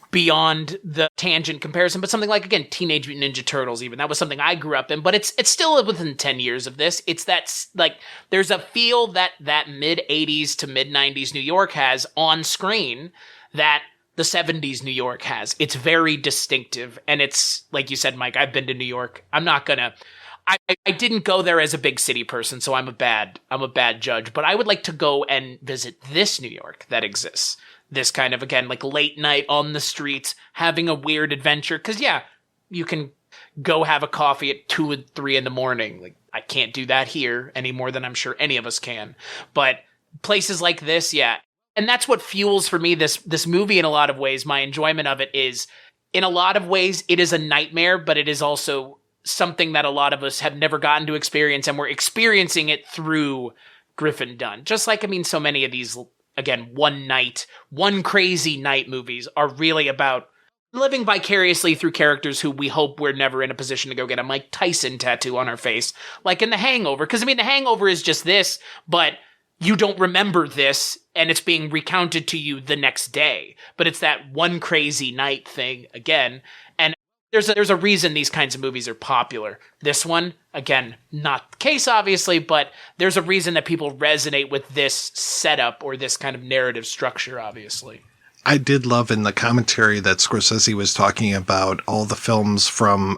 S2: beyond the tangent comparison, but something like, again, Teenage Mutant Ninja Turtles even. That was something I grew up in, but it's still within 10 years of this. It's that, like, there's a feel that mid-'80s to mid-'90s New York has on screen that the 70s New York has. It's very distinctive, and it's, like you said, Mike, I've been to New York. I'm not gonna... I didn't go there as a big city person, so I'm a bad judge, but I would like to go and visit this New York that exists. This kind of, again, like late night on the streets, having a weird adventure. Because, yeah, you can go have a coffee at 2 and 3 in the morning. Like, I can't do that here any more than I'm sure any of us can. But places like this, yeah. And that's what fuels for me this movie in a lot of ways. My enjoyment of it is, in a lot of ways, it is a nightmare, but it is also something that a lot of us have never gotten to experience, and we're experiencing it through Griffin Dunne. Just like, so many of these, again, one crazy night movies are really about living vicariously through characters who we hope we're never in a position to go get a Mike Tyson tattoo on our face, like in The Hangover. Because, The Hangover is just this, but you don't remember this, and it's being recounted to you the next day. But it's that one crazy night thing again. And there's a reason these kinds of movies are popular. This one, again, not the case, obviously, but there's a reason that people resonate with this setup or this kind of narrative structure, obviously.
S11: I did love in the commentary that Scorsese was talking about all the films from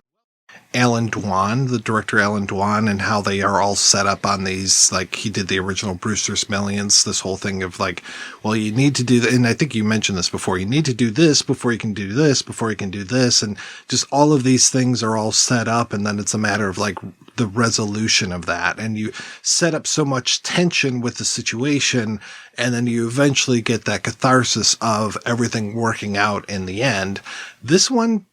S11: Alan Dwan, the director Alan Dwan, and how they are all set up on these, like he did the original Brewster's Millions, this whole thing of like, well, you need to do that. And I think you mentioned this before, you need to do this before you can do this, before you can do this. And just all of these things are all set up. And then it's a matter of like the resolution of that. And you set up so much tension with the situation. And then you eventually get that catharsis of everything working out in the end. This one,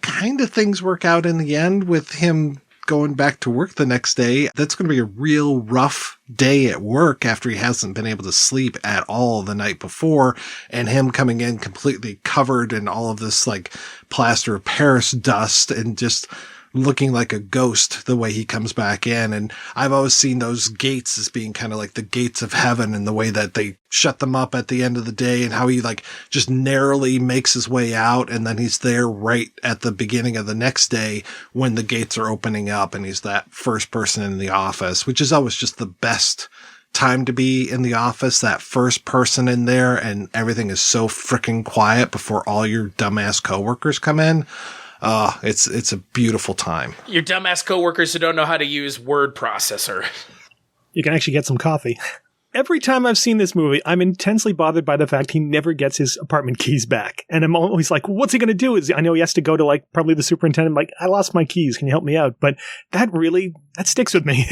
S11: kind of things work out in the end with him going back to work the next day. That's going to be a real rough day at work after he hasn't been able to sleep at all the night before, and him coming in completely covered in all of this like plaster of Paris dust and just looking like a ghost the way he comes back in. And I've always seen those gates as being kind of like the gates of heaven, and the way that they shut them up at the end of the day, and how he like just narrowly makes his way out, and then he's there right at the beginning of the next day when the gates are opening up, and he's that first person in the office, which is always just the best time to be in the office, that first person in there, and everything is so freaking quiet before all your dumbass coworkers come in. It's a beautiful time.
S2: Your dumbass coworkers who don't know how to use word processor.
S12: You can actually get some coffee. Every time I've seen this movie, I'm intensely bothered by the fact he never gets his apartment keys back. And I'm always like, what's he going to do? I know he has to go to like probably the superintendent, like, I lost my keys. Can you help me out? But that sticks with me.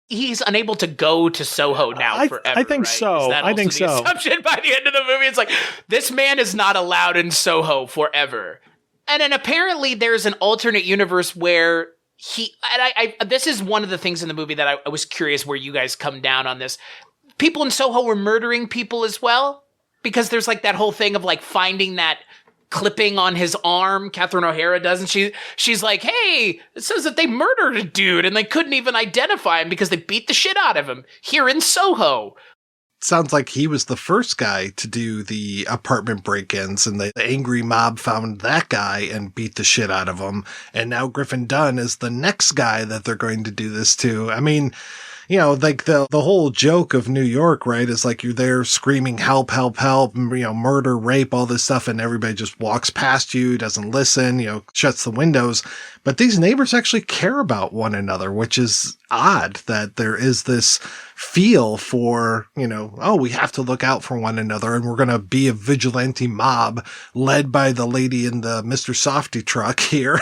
S2: He's unable to go to Soho now forever.
S12: I think
S2: right?
S12: so.
S2: I think so. Assumption by the end of the movie, it's like, this man is not allowed in Soho forever. And then apparently there's an alternate universe where this is one of the things in the movie that I was curious where you guys come down on this. People in Soho were murdering people as well. because there's like that whole thing of like finding that clipping on his arm. Catherine O'Hara does, and she's like, hey, it says that they murdered a dude and they couldn't even identify him because they beat the shit out of him here in Soho.
S11: Sounds like he was the first guy to do the apartment break-ins, and the angry mob found that guy and beat the shit out of him. And now Griffin Dunne is the next guy that they're going to do this to. I mean, you know, like the whole joke of New York, right, is like you're there screaming, help, help, help, you know, murder, rape, all this stuff, and everybody just walks past you, doesn't listen, you know, shuts the windows. But these neighbors actually care about one another, which is odd that there is this feel for, you know, oh, we have to look out for one another, and we're going to be a vigilante mob led by the lady in the Mr. Softy truck here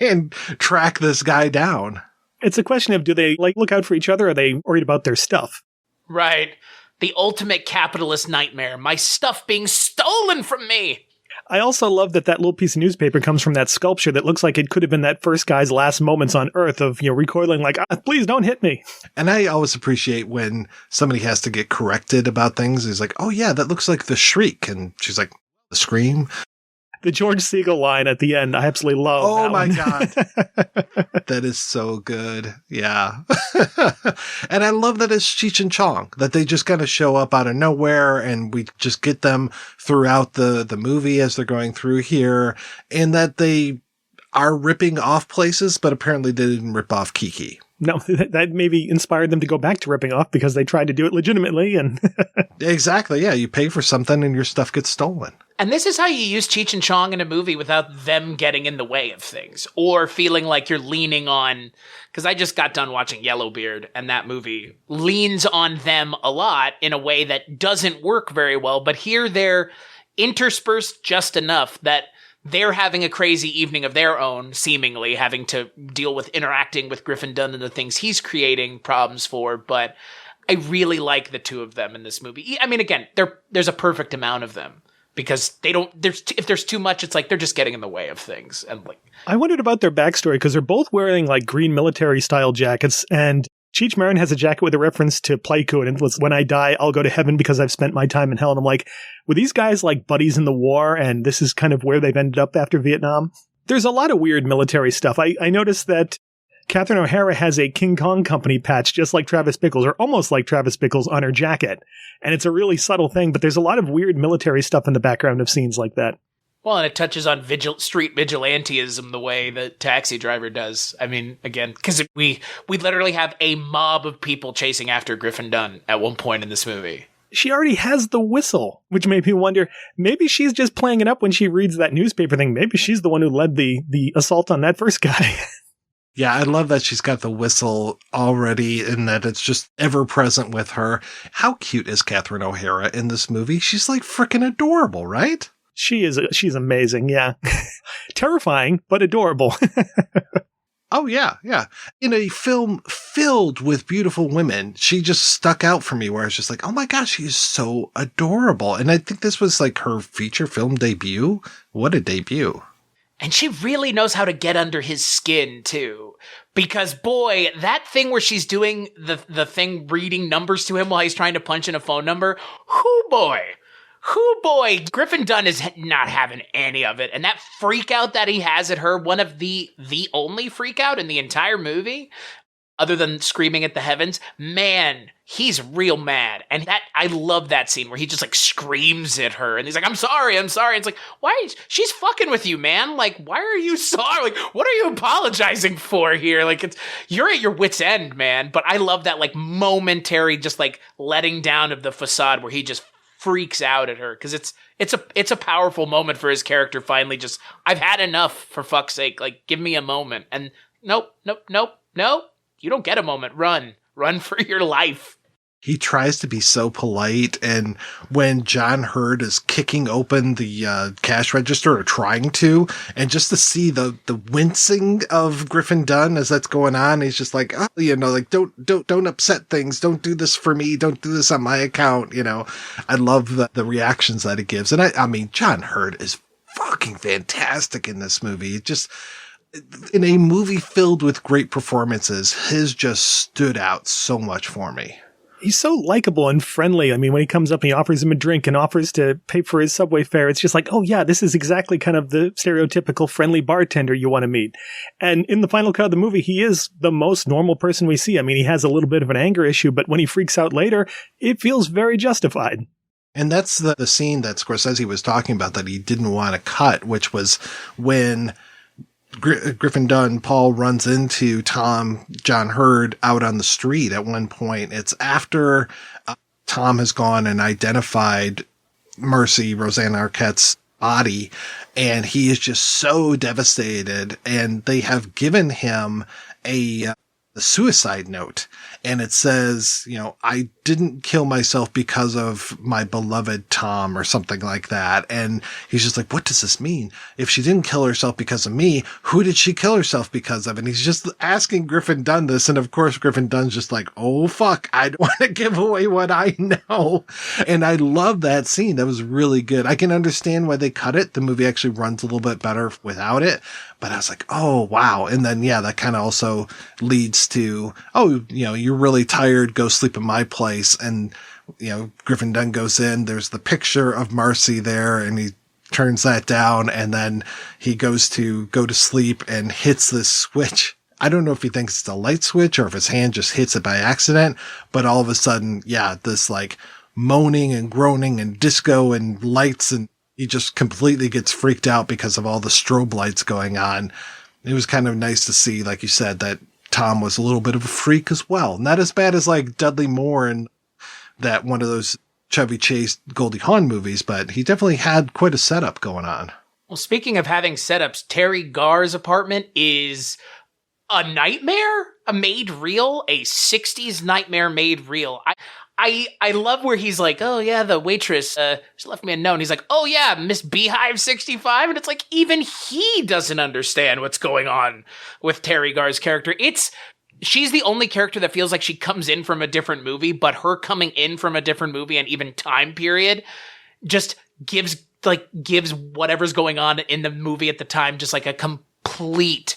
S11: and track this guy down.
S12: It's a question of, do they like look out for each other, or are they worried about their stuff?
S2: Right. The ultimate capitalist nightmare. My stuff being stolen from me.
S12: I also love that little piece of newspaper comes from that sculpture that looks like it could have been that first guy's last moments on Earth of, you know, recoiling like, please don't hit me. And
S11: I always appreciate when somebody has to get corrected about things. He's like, oh yeah, that looks like the Shriek. And she's like, the Scream?
S12: The George Segal line at the end, I absolutely love.
S11: Oh my God. That is so good. Yeah. And I love that it's Cheech and Chong, that they just kind of show up out of nowhere and we just get them throughout the movie as they're going through here, and that they are ripping off places, but apparently they didn't rip off Kiki.
S12: No, that maybe inspired them to go back to ripping off because they tried to do it legitimately. And
S11: exactly. Yeah. You pay for something and your stuff gets stolen.
S2: And this is how you use Cheech and Chong in a movie without them getting in the way of things or feeling like you're leaning on, because I just got done watching Yellowbeard, and that movie leans on them a lot in a way that doesn't work very well. But here they're interspersed just enough that they're having a crazy evening of their own, seemingly having to deal with interacting with Griffin Dunne and the things he's creating problems for. But I really like the two of them in this movie. I mean, again, there's a perfect amount of them. Because they don't, if there's too much, it's like they're just getting in the way of things. And like,
S12: I wondered about their backstory because they're both wearing like green military style jackets, and Cheech Marin has a jacket with a reference to Pleiku, and it was, when I die, I'll go to heaven because I've spent my time in hell. And I'm like, were these guys like buddies in the war? And this is kind of where they've ended up after Vietnam. There's a lot of weird military stuff. I noticed that Catherine O'Hara has a King Kong Company patch, just like Travis Bickles, or almost like Travis Bickles, on her jacket. And it's a really subtle thing, but there's a lot of weird military stuff in the background of scenes like that.
S2: Well, and it touches on street vigilantism the way the Taxi Driver does. I mean, again, because we literally have a mob of people chasing after Griffin Dunne at one point in this movie.
S12: She already has the whistle, which made me wonder, maybe she's just playing it up when she reads that newspaper thing. Maybe she's the one who led the assault on that first guy.
S11: Yeah, I love that she's got the whistle already and that it's just ever present with her. How cute is Catherine O'Hara in this movie? She's like freaking adorable, right?
S12: She's amazing, yeah. Terrifying, but adorable.
S11: Oh, yeah, yeah. In a film filled with beautiful women, she just stuck out for me where I was just like, oh my gosh, she's so adorable. And I think this was like her feature film debut. What a debut.
S2: And she really knows how to get under his skin, too. Because, boy, that thing where she's doing the thing reading numbers to him while he's trying to punch in a phone number, hoo boy, Griffin Dunne is not having any of it. And that freak out that he has at her, one of the only freak out in the entire movie, other than screaming at the heavens, man, he's real mad. And that I love that scene where he just like screams at her and he's like, I'm sorry. It's like, why? She's fucking with you, man. Like, why are you sorry? Like, what are you apologizing for here? Like, you're at your wit's end, man. But I love that like momentary, just like letting down of the facade where he just freaks out at her. Cause it's a powerful moment for his character. Finally, just, I've had enough, for fuck's sake. Like, give me a moment. And nope. You don't get a moment. Run for your life.
S11: He tries to be so polite, and when John Hurd is kicking open the cash register, or trying to, and just to see the wincing of Griffin Dunne as that's going on, he's just like, oh, like don't upset things, don't do this for me, don't do this on my account. I love the reactions that it gives, and I mean, John Hurd is fucking fantastic in this movie. It just, in a movie filled with great performances, his just stood out so much for me.
S12: He's so likable and friendly. I mean, when he comes up and he offers him a drink and offers to pay for his subway fare, it's just like, oh yeah, this is exactly kind of the stereotypical friendly bartender you want to meet. And in the final cut of the movie, he is the most normal person we see. I mean, he has a little bit of an anger issue, but when he freaks out later, it feels very justified.
S11: And that's the scene that Scorsese was talking about that he didn't want to cut, which was when Griffin Dunne, Paul, runs into Tom John Hurd out on the street at one point. It's after Tom has gone and identified Mercy, Rosanna Arquette's body, and he is just so devastated. And they have given him a suicide note, and it says, you know, I didn't kill myself because of my beloved Tom or something like that. And he's just like, what does this mean? If she didn't kill herself because of me, who did she kill herself because of? And he's just asking Griffin Dunne this. And of course, Griffin Dunne's just like, oh, fuck, I don't want to give away what I know. And I love that scene. That was really good. I can understand why they cut it. The movie actually runs a little bit better without it. But I was like, oh, wow. And then, yeah, that kind of also leads to, oh, you know, you're really tired. Go sleep in my place. And, you know, Griffin Dunne goes in. There's the picture of Marcy there, and he turns that down. And then he goes to go to sleep and hits this switch. I don't know if he thinks it's a light switch or if his hand just hits it by accident. But all of a sudden, yeah, this like moaning and groaning and disco and lights, and he just completely gets freaked out because of all the strobe lights going on. It was kind of nice to see, like you said, that Tom was a little bit of a freak as well. Not as bad as like Dudley Moore and that one of those Chevy Chase Goldie Hawn movies, but he definitely had quite a setup going on. Well,
S2: speaking of having setups, Terry Garr's apartment is a nightmare made real, a 60s nightmare made real. I love where he's like, oh yeah, the waitress, she left me a note. And he's like, oh yeah, Miss Beehive 65. And it's like, even he doesn't understand what's going on with Terry Garr's character. She's the only character that feels like she comes in from a different movie, but her coming in from a different movie and even time period just gives whatever's going on in the movie at the time just like a complete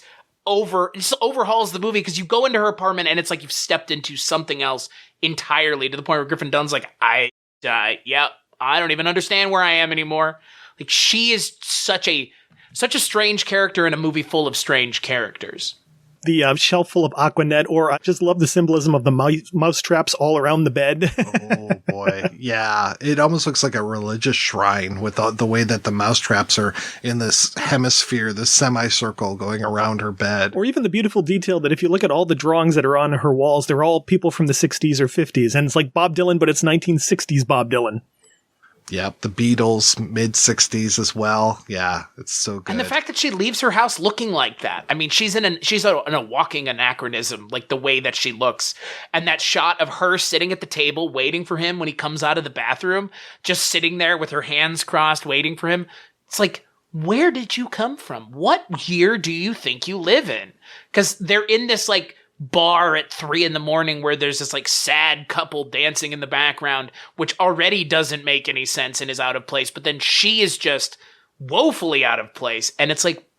S2: just overhauls the movie, because you go into her apartment and it's like you've stepped into something else entirely, to the point where Griffin Dunne's like, I don't even understand where I am anymore. Like, she is such a strange character in a movie full of strange characters.
S12: The shelf full of Aquanet, or I just love the symbolism of the mouse traps all around the bed.
S11: Oh boy. Yeah. It almost looks like a religious shrine with the way that the mouse traps are in this hemisphere, this semicircle going around her bed.
S12: Or even the beautiful detail that if you look at all the drawings that are on her walls, they're all people from the 60s or 50s. And it's like Bob Dylan, but it's 1960s Bob Dylan.
S11: Yep, the Beatles, mid-60s as well. Yeah, it's so good.
S2: And the fact that she leaves her house looking like that. I mean, she's in a walking anachronism, like the way that she looks. And that shot of her sitting at the table waiting for him when he comes out of the bathroom, just sitting there with her hands crossed waiting for him. It's like, where did you come from? What year do you think you live in? Because they're in this like bar at 3 a.m. where there's this like sad couple dancing in the background, which already doesn't make any sense and is out of place. But then she is just woefully out of place. And it's like,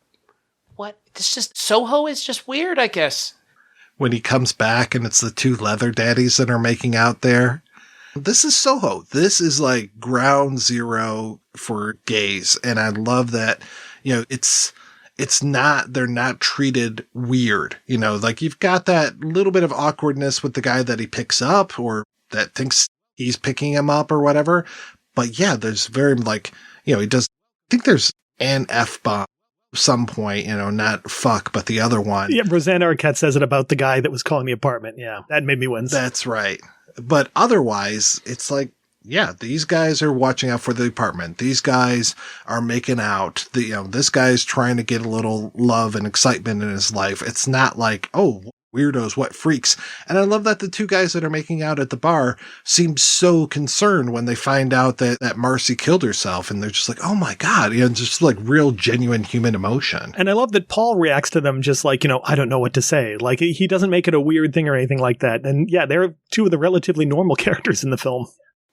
S2: what? It's just, Soho is just weird, I guess.
S11: When he comes back and it's the two leather daddies that are making out there. This is Soho. This is like ground zero for gays. And I love that, you know, they're not treated weird. You know, like you've got that little bit of awkwardness with the guy that he picks up or that thinks he's picking him up or whatever. But yeah, there's very like, you know, I think there's an F-bomb at some point, you know, not fuck, but the other one.
S12: Yeah, Rosanna Arquette says it about the guy that was calling the apartment. Yeah, that made me wince.
S11: That's right. But otherwise, it's like, yeah, these guys are watching out for the apartment. These guys are making out. This guy's trying to get a little love and excitement in his life. It's not like, oh, weirdos, what freaks. And I love that the two guys that are making out at the bar seem so concerned when they find out that Marcy killed herself. And they're just like, oh my God, you know, just like real genuine human emotion.
S12: And I love that Paul reacts to them just like, you know, I don't know what to say. Like he doesn't make it a weird thing or anything like that. And yeah, they're two of the relatively normal characters in the film.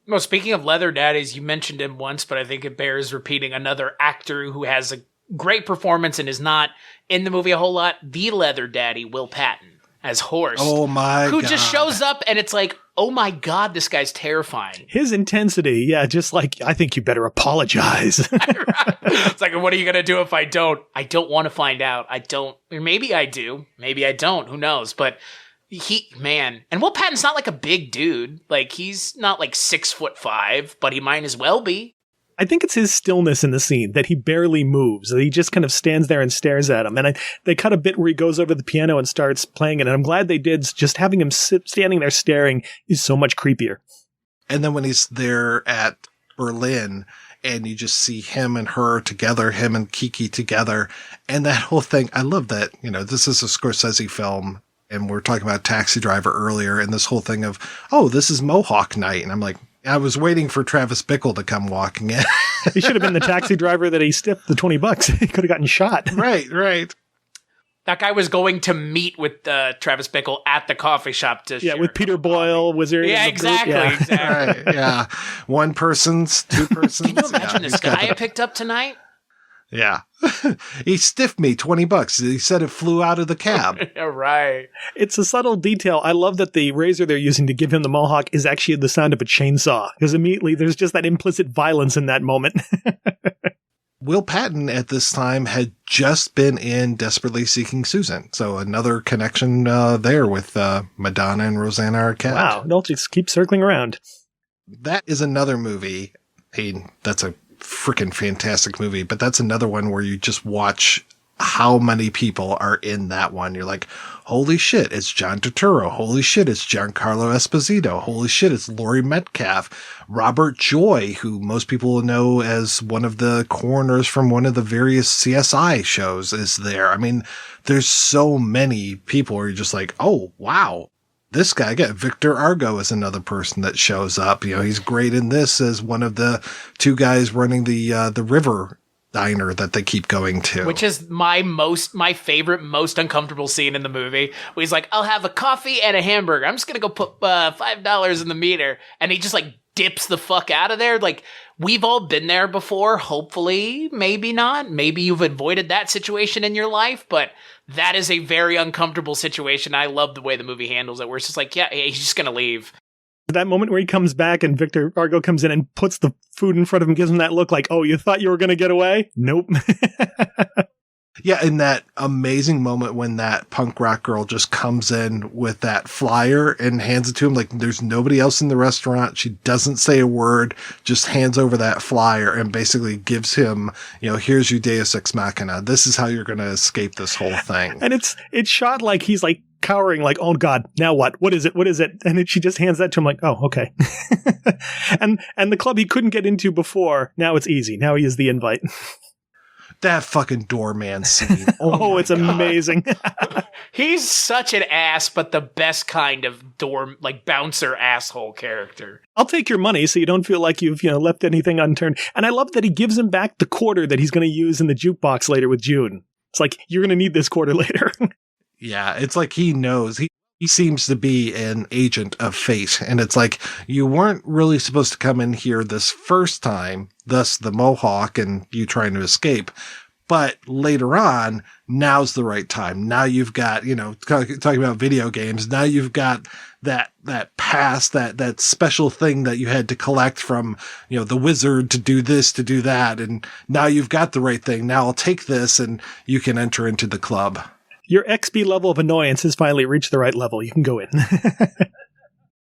S2: Well, speaking of leather daddies, you mentioned him once, but I think it bears repeating. Another actor who has a great performance and is not in the movie a whole lot, the leather daddy, Will Patton, as Horst.
S11: Oh my God.
S2: Who just shows up and it's like, oh my God, this guy's terrifying.
S12: His intensity, yeah, just like, I think you better apologize.
S2: It's like, what are you going to do if I don't? I don't want to find out. I don't. Or maybe I do. Maybe I don't. Who knows? But man. And Will Patton's not like a big dude. Like, he's not like 6'5", but he might as well be.
S12: I think it's his stillness in the scene, that he barely moves. He just kind of stands there and stares at him. And they cut a bit where he goes over to the piano and starts playing it. And I'm glad they did. Just having him standing there staring is so much creepier.
S11: And then when he's there at Berlin and you just see him and her together, him and Kiki together, and that whole thing, I love that, this is a Scorsese film. And we're talking about Taxi Driver earlier, and this whole thing of, oh, this is Mohawk night. And I'm like, I was waiting for Travis Bickle to come walking in.
S12: He should have been the taxi driver that he stiffed the $20. He could have gotten shot.
S11: Right.
S2: That guy was going to meet with Travis Bickle at the coffee shop to share
S12: with Peter Boyle, Wizard.
S2: Yeah, exactly.
S11: Right, yeah. One person's, two persons.
S2: Can you imagine this guy I picked up tonight?
S11: Yeah. He stiffed me $20. He said it flew out of the cab.
S2: Right.
S12: It's a subtle detail. I love that the razor they're using to give him the mohawk is actually the sound of a chainsaw, because immediately there's just that implicit violence in that moment.
S11: Will Patton at this time had just been in Desperately Seeking Susan. So another connection there with Madonna and Rosanna Arquette.
S12: Wow. They'll just keep circling around.
S11: That is another movie. That's a freaking fantastic movie, but that's another one where you just watch how many people are in that one. You're like, holy shit, it's John Turturro. Holy shit, it's Giancarlo Esposito. Holy shit, it's Laurie Metcalf. Robert Joy, who most people know as one of the coroners from one of the various CSI shows, is there. I mean, there's so many people where you're just like, oh, wow. This guy, again, Victor Argo is another person that shows up. He's great in this as one of the two guys running the river diner that they keep going to.
S2: Which is my favorite, most uncomfortable scene in the movie. Where he's like, I'll have a coffee and a hamburger. I'm just going to go put $5 in the meter. And he just like dips the fuck out of there. Like, we've all been there before. Hopefully, maybe not. Maybe you've avoided that situation in your life, but that is a very uncomfortable situation. I love the way the movie handles it, where it's just like, yeah, he's just going to leave.
S12: That moment where he comes back and Victor Argo comes in and puts the food in front of him, gives him that look like, oh, you thought you were going to get away? Nope.
S11: Yeah, in that amazing moment when that punk rock girl just comes in with that flyer and hands it to him, like there's nobody else in the restaurant. She doesn't say a word, just hands over that flyer and basically gives him, here's your Deus Ex Machina. This is how you're going to escape this whole thing.
S12: And it's shot like he's like cowering, like, oh God, now what? What is it? What is it? And then she just hands that to him like, oh, okay. and the club he couldn't get into before, now it's easy. Now he is the invite.
S11: That fucking doorman scene.
S12: Oh, it's amazing.
S2: He's such an ass, but the best kind of bouncer asshole character.
S12: I'll take your money so you don't feel like you've, left anything unturned. And I love that he gives him back the quarter that he's going to use in the jukebox later with June. It's like, you're going to need this quarter later.
S11: Yeah, it's like he knows. He seems to be an agent of fate. And it's like, you weren't really supposed to come in here this first time, thus the Mohawk and you trying to escape. But later on, now's the right time. Now you've got, talking about video games, now you've got that pass, that special thing that you had to collect from, the wizard to do this, to do that. And now you've got the right thing. Now I'll take this and you can enter into the club.
S12: Your XP level of annoyance has finally reached the right level. You can go in.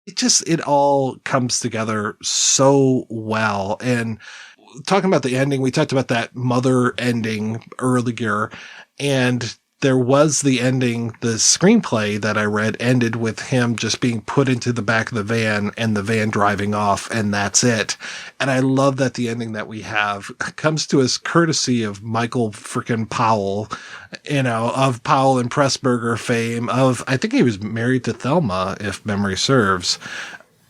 S11: It all comes together so well. And talking about the ending, we talked about that mother ending earlier, and there was the ending, the screenplay that I read ended with him just being put into the back of the van and the van driving off, and that's it. And I love that the ending that we have comes to us courtesy of Michael frickin' Powell, of Powell and Pressburger fame, I think he was married to Thelma, if memory serves.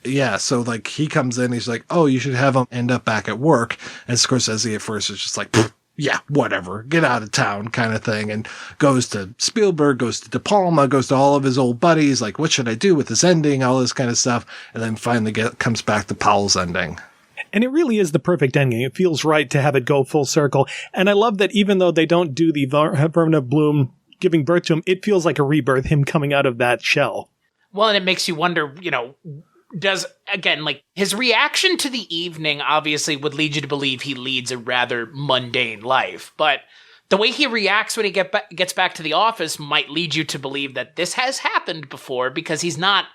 S11: Yeah, so like he comes in, he's like, oh, you should have him end up back at work. And Scorsese at first is just like, yeah, whatever, get out of town kind of thing, and goes to Spielberg, goes to De Palma, goes to all of his old buddies, like, what should I do with this ending, all this kind of stuff, and then finally comes back to Powell's ending.
S12: And it really is the perfect ending. It feels right to have it go full circle. And I love that even though they don't do the Verna Bloom giving birth to him, it feels like a rebirth, him coming out of that shell.
S2: Well, and it makes you wonder, does, again, like, his reaction to the evening obviously would lead you to believe he leads a rather mundane life, but the way he reacts when he gets back to the office might lead you to believe that this has happened before, because he's not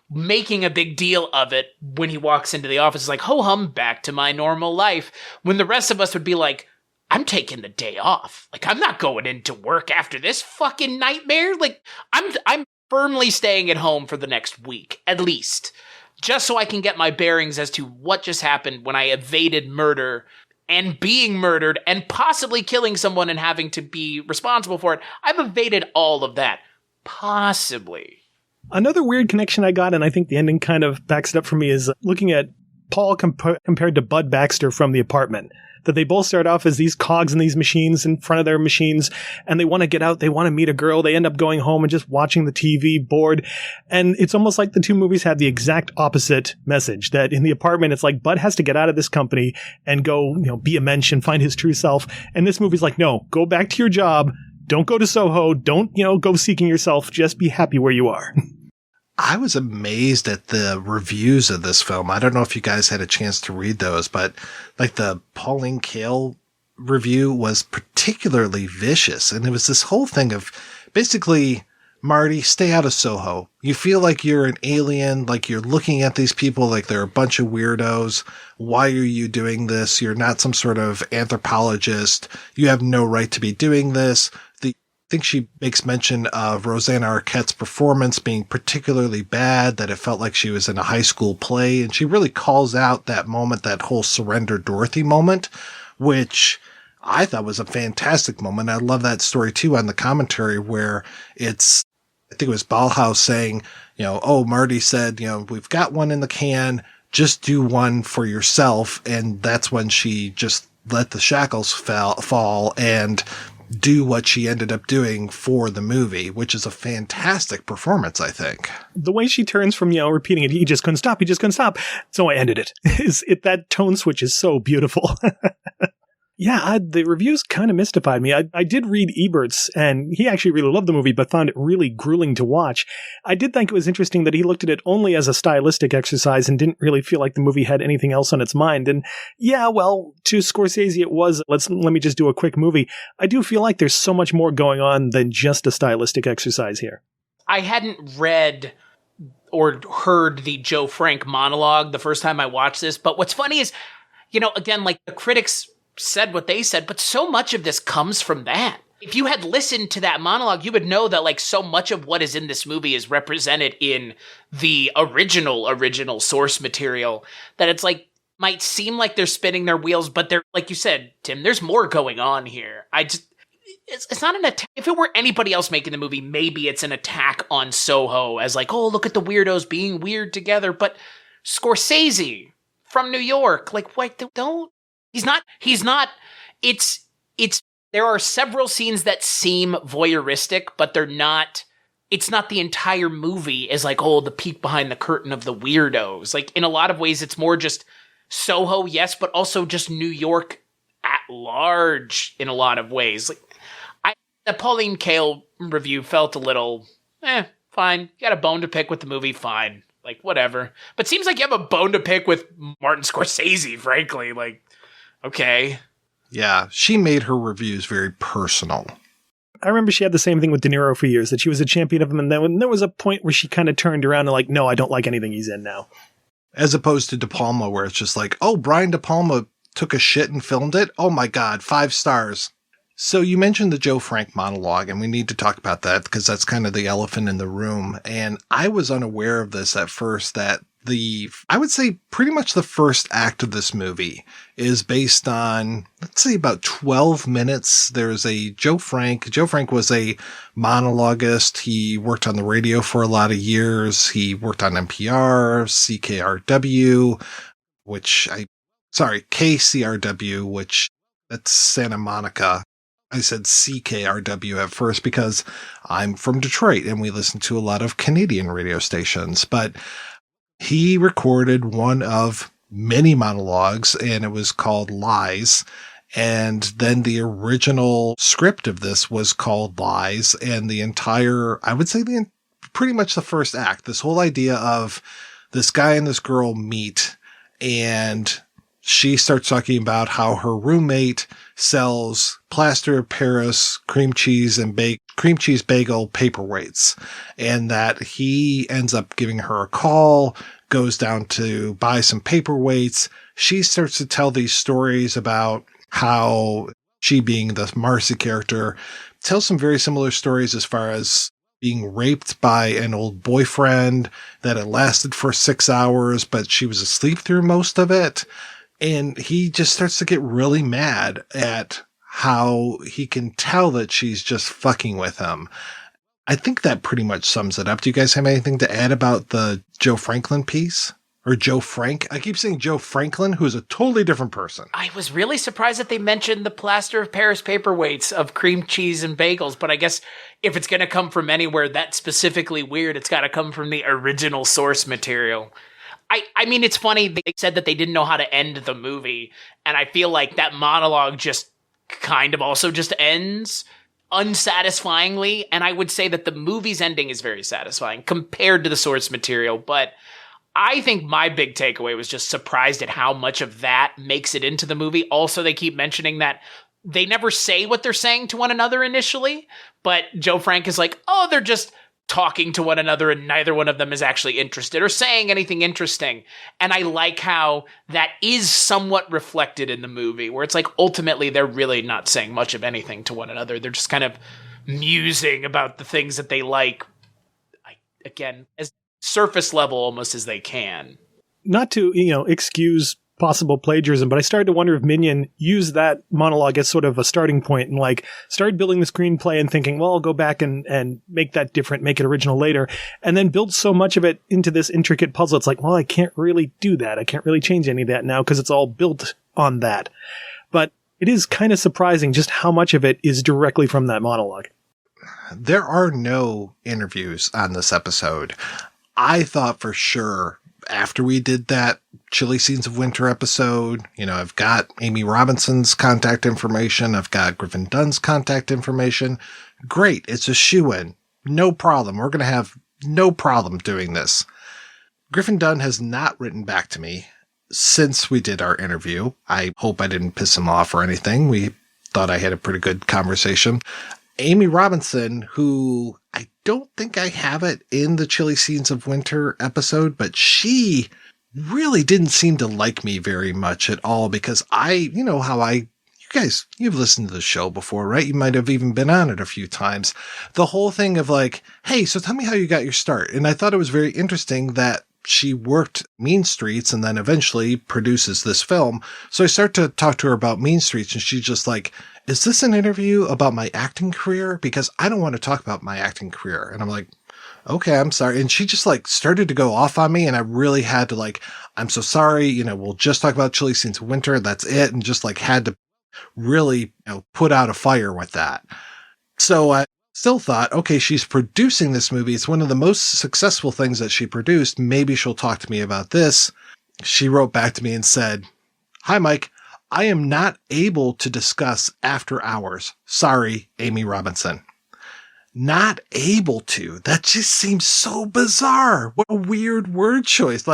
S2: making a big deal of it when he walks into the office. It's like, ho hum, back to my normal life, when the rest of us would be like, I'm taking the day off. Like, I'm not going into work after this fucking nightmare. Like, I'm firmly staying at home for the next week, at least, just so I can get my bearings as to what just happened when I evaded murder and being murdered and possibly killing someone and having to be responsible for it. I've evaded all of that. Possibly.
S12: Another weird connection I got, and I think the ending kind of backs it up for me, is looking at Paul compared to Bud Baxter from The Apartment. That they both start off as these cogs in these machines in front of their machines, and they want to get out, they want to meet a girl, they end up going home and just watching the TV, bored. And it's almost like the two movies have the exact opposite message, that in The Apartment, it's like Bud has to get out of this company and go, be a mensch and find his true self. And this movie's like, no, go back to your job, don't go to Soho, don't, go seeking yourself, just be happy where you are.
S11: I was amazed at the reviews of this film. I don't know if you guys had a chance to read those, but like the Pauline Kael review was particularly vicious. And it was this whole thing of basically, Marty, stay out of Soho. You feel like you're an alien, like you're looking at these people like they're a bunch of weirdos. Why are you doing this? You're not some sort of anthropologist. You have no right to be doing this. I think she makes mention of Rosanna Arquette's performance being particularly bad, that it felt like she was in a high school play. And she really calls out that moment, that whole Surrender Dorothy moment, which I thought was a fantastic moment. I love that story too on the commentary where I think it was Ballhaus saying, oh, Marty said, we've got one in the can, just do one for yourself. And that's when she just let the shackles fall and do what she ended up doing for the movie, which is a fantastic performance, I think. The
S12: way she turns from, repeating it, he just couldn't stop, so I ended it. That tone switch is so beautiful. Yeah, the reviews kind of mystified me. I did read Ebert's, and he actually really loved the movie, but found it really grueling to watch. I did think it was interesting that he looked at it only as a stylistic exercise and didn't really feel like the movie had anything else on its mind. And yeah, well, to Scorsese it was, let me just do a quick movie. I do feel like there's so much more going on than just a stylistic exercise here.
S2: I hadn't read or heard the Joe Frank monologue the first time I watched this, but what's funny is, again, like the critics said what they said, but so much of this comes from that. If you had listened to that monologue, you would know that like so much of what is in this movie is represented in the original source material, that it's like, might seem like they're spinning their wheels, but they're, like you said, Tim, there's more going on here. It's not an attack. If it were anybody else making the movie, maybe it's an attack on Soho as like, oh, look at the weirdos being weird together. But Scorsese from New York, like, wait, don't. He's not, there are several scenes that seem voyeuristic, but it's not the entire movie as like, oh, the peek behind the curtain of the weirdos. Like, in a lot of ways, it's more just Soho, yes, but also just New York at large in a lot of ways. Like, the Pauline Kael review felt a little, fine. You got a bone to pick with the movie, fine. Like, whatever. But seems like you have a bone to pick with Martin Scorsese, frankly. Like, okay.
S11: Yeah, she made her reviews very personal.
S12: I remember she had the same thing with De Niro for years, that she was a champion of him, and then there was a point where she kind of turned around and like, no, I don't like anything he's in now.
S11: As opposed to De Palma, where it's just like, oh, Brian De Palma took a shit and filmed it? Oh my God, 5 stars. So you mentioned the Joe Frank monologue, and we need to talk about that because that's kind of the elephant in the room. And I was unaware of this at first, that I would say pretty much the first act of this movie is based on, let's say, about 12 minutes. There's a Joe Frank. Joe Frank was a monologuist. He worked on the radio for a lot of years. He worked on NPR, KCRW, which that's Santa Monica. I said CKRW at first because I'm from Detroit and we listen to a lot of Canadian radio stations, but he recorded one of many monologues and it was called Lies. And then the original script of this was called Lies, and the entire, I would say pretty much the first act, this whole idea of this guy and this girl meet, and she starts talking about how her roommate sells plaster of Paris cream cheese bagel paperweights, and that he ends up giving her a call, goes down to buy some paperweights. She starts to tell these stories about how she, being the Marcy character, tells some very similar stories as far as being raped by an old boyfriend, that it lasted for 6 hours, but she was asleep through most of it. And he just starts to get really mad at how he can tell that she's just fucking with him. I think that pretty much sums it up. Do you guys have anything to add about the Joe Franklin piece? Or Joe Frank? I keep saying Joe Franklin, who is a totally different person.
S2: I was really surprised that they mentioned the plaster of Paris paperweights of cream cheese and bagels, but I guess if it's going to come from anywhere that's specifically weird, it's got to come from the original source material. I mean, it's funny, they said that they didn't know how to end the movie, and I feel like that monologue just kind of also just ends unsatisfyingly, and I would say that the movie's ending is very satisfying compared to the source material, but I think my big takeaway was just surprised at how much of that makes it into the movie. Also, they keep mentioning that they never say what they're saying to one another initially, but Joe Frank is like, oh, they're just talking to one another and neither one of them is actually interested or saying anything interesting. And I like how that is somewhat reflected in the movie, where it's like ultimately they're really not saying much of anything to one another. They're just kind of musing about the things that they like, again, as surface level almost as they can.
S12: Not to, excuse possible plagiarism, but I started to wonder if Minion used that monologue as sort of a starting point and started building the screenplay and thinking, well, I'll go back and make that different, make it original later, and then build so much of it into this intricate puzzle. It's like, well, I can't really do that. I can't really change any of that now because it's all built on that. But it is kind of surprising just how much of it is directly from that monologue.
S11: There are no interviews on this episode. I thought for sure after we did that Chilly Scenes of Winter episode, I've got Amy Robinson's contact information. I've got Griffin Dunne's contact information. Great. It's a shoo-in. No problem. We're going to have no problem doing this. Griffin Dunne has not written back to me since we did our interview. I hope I didn't piss him off or anything. We thought I had a pretty good conversation. Amy Robinson, who I don't think I have it in the Chilly Scenes of Winter episode, but she really didn't seem to like me very much at all because you guys, you've listened to the show before, right? You might have even been on it a few times. The whole thing of hey, so tell me how you got your start. And I thought it was very interesting that she worked Mean Streets and then eventually produces this film. So I start to talk to her about Mean Streets and she's just like, is this an interview about my acting career? Because I don't want to talk about my acting career. And I'm like, okay, I'm sorry. And she just started to go off on me. And I really had to I'm so sorry. We'll just talk about Chilly Scenes of Winter. That's it. And just had to really, put out a fire with that. So I still thought, okay, she's producing this movie. It's one of the most successful things that she produced. Maybe she'll talk to me about this. She wrote back to me and said, "Hi, Mike. I am not able to discuss After Hours. Sorry, Amy Robinson." Not able to. That just seems so bizarre. What a weird word choice.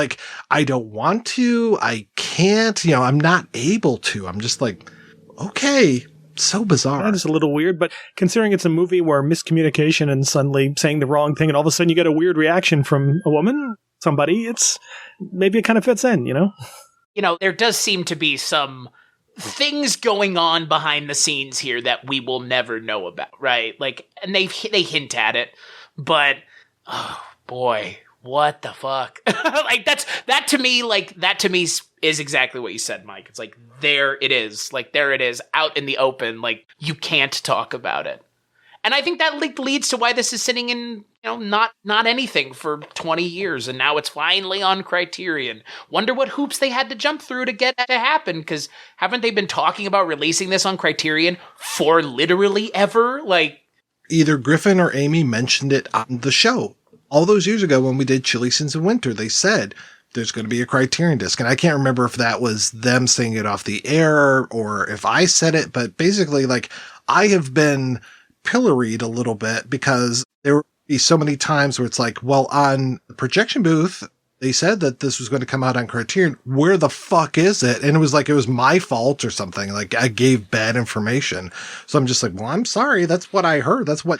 S11: I don't want to. I can't. I'm not able to. I'm just okay. So bizarre.
S12: That is a little weird, but considering it's a movie where miscommunication and suddenly saying the wrong thing and all of a sudden you get a weird reaction from a woman, somebody, maybe it kind of fits in,
S2: There does seem to be some things going on behind the scenes here that we will never know about, right? And they hint at it, but oh boy, what the fuck? That to me is exactly what you said, Mike. It's there it is. There it is out in the open. You can't talk about it. And I think that leads to why this is sitting in, not anything for 20 years. And now it's finally on Criterion. Wonder what hoops they had to jump through to get that to happen. Because haven't they been talking about releasing this on Criterion for literally ever?
S11: Either Griffin or Amy mentioned it on the show. All those years ago when we did Chilly Scenes of Winter, they said there's going to be a Criterion disc. And I can't remember if that was them saying it off the air or if I said it. But basically, I have been pilloried a little bit because there would be so many times where it's well, on the projection booth, they said that this was going to come out on Criterion. Where the fuck is it? And it was my fault or something. Like I gave bad information. So I'm just like, well, I'm sorry. That's what I heard. That's what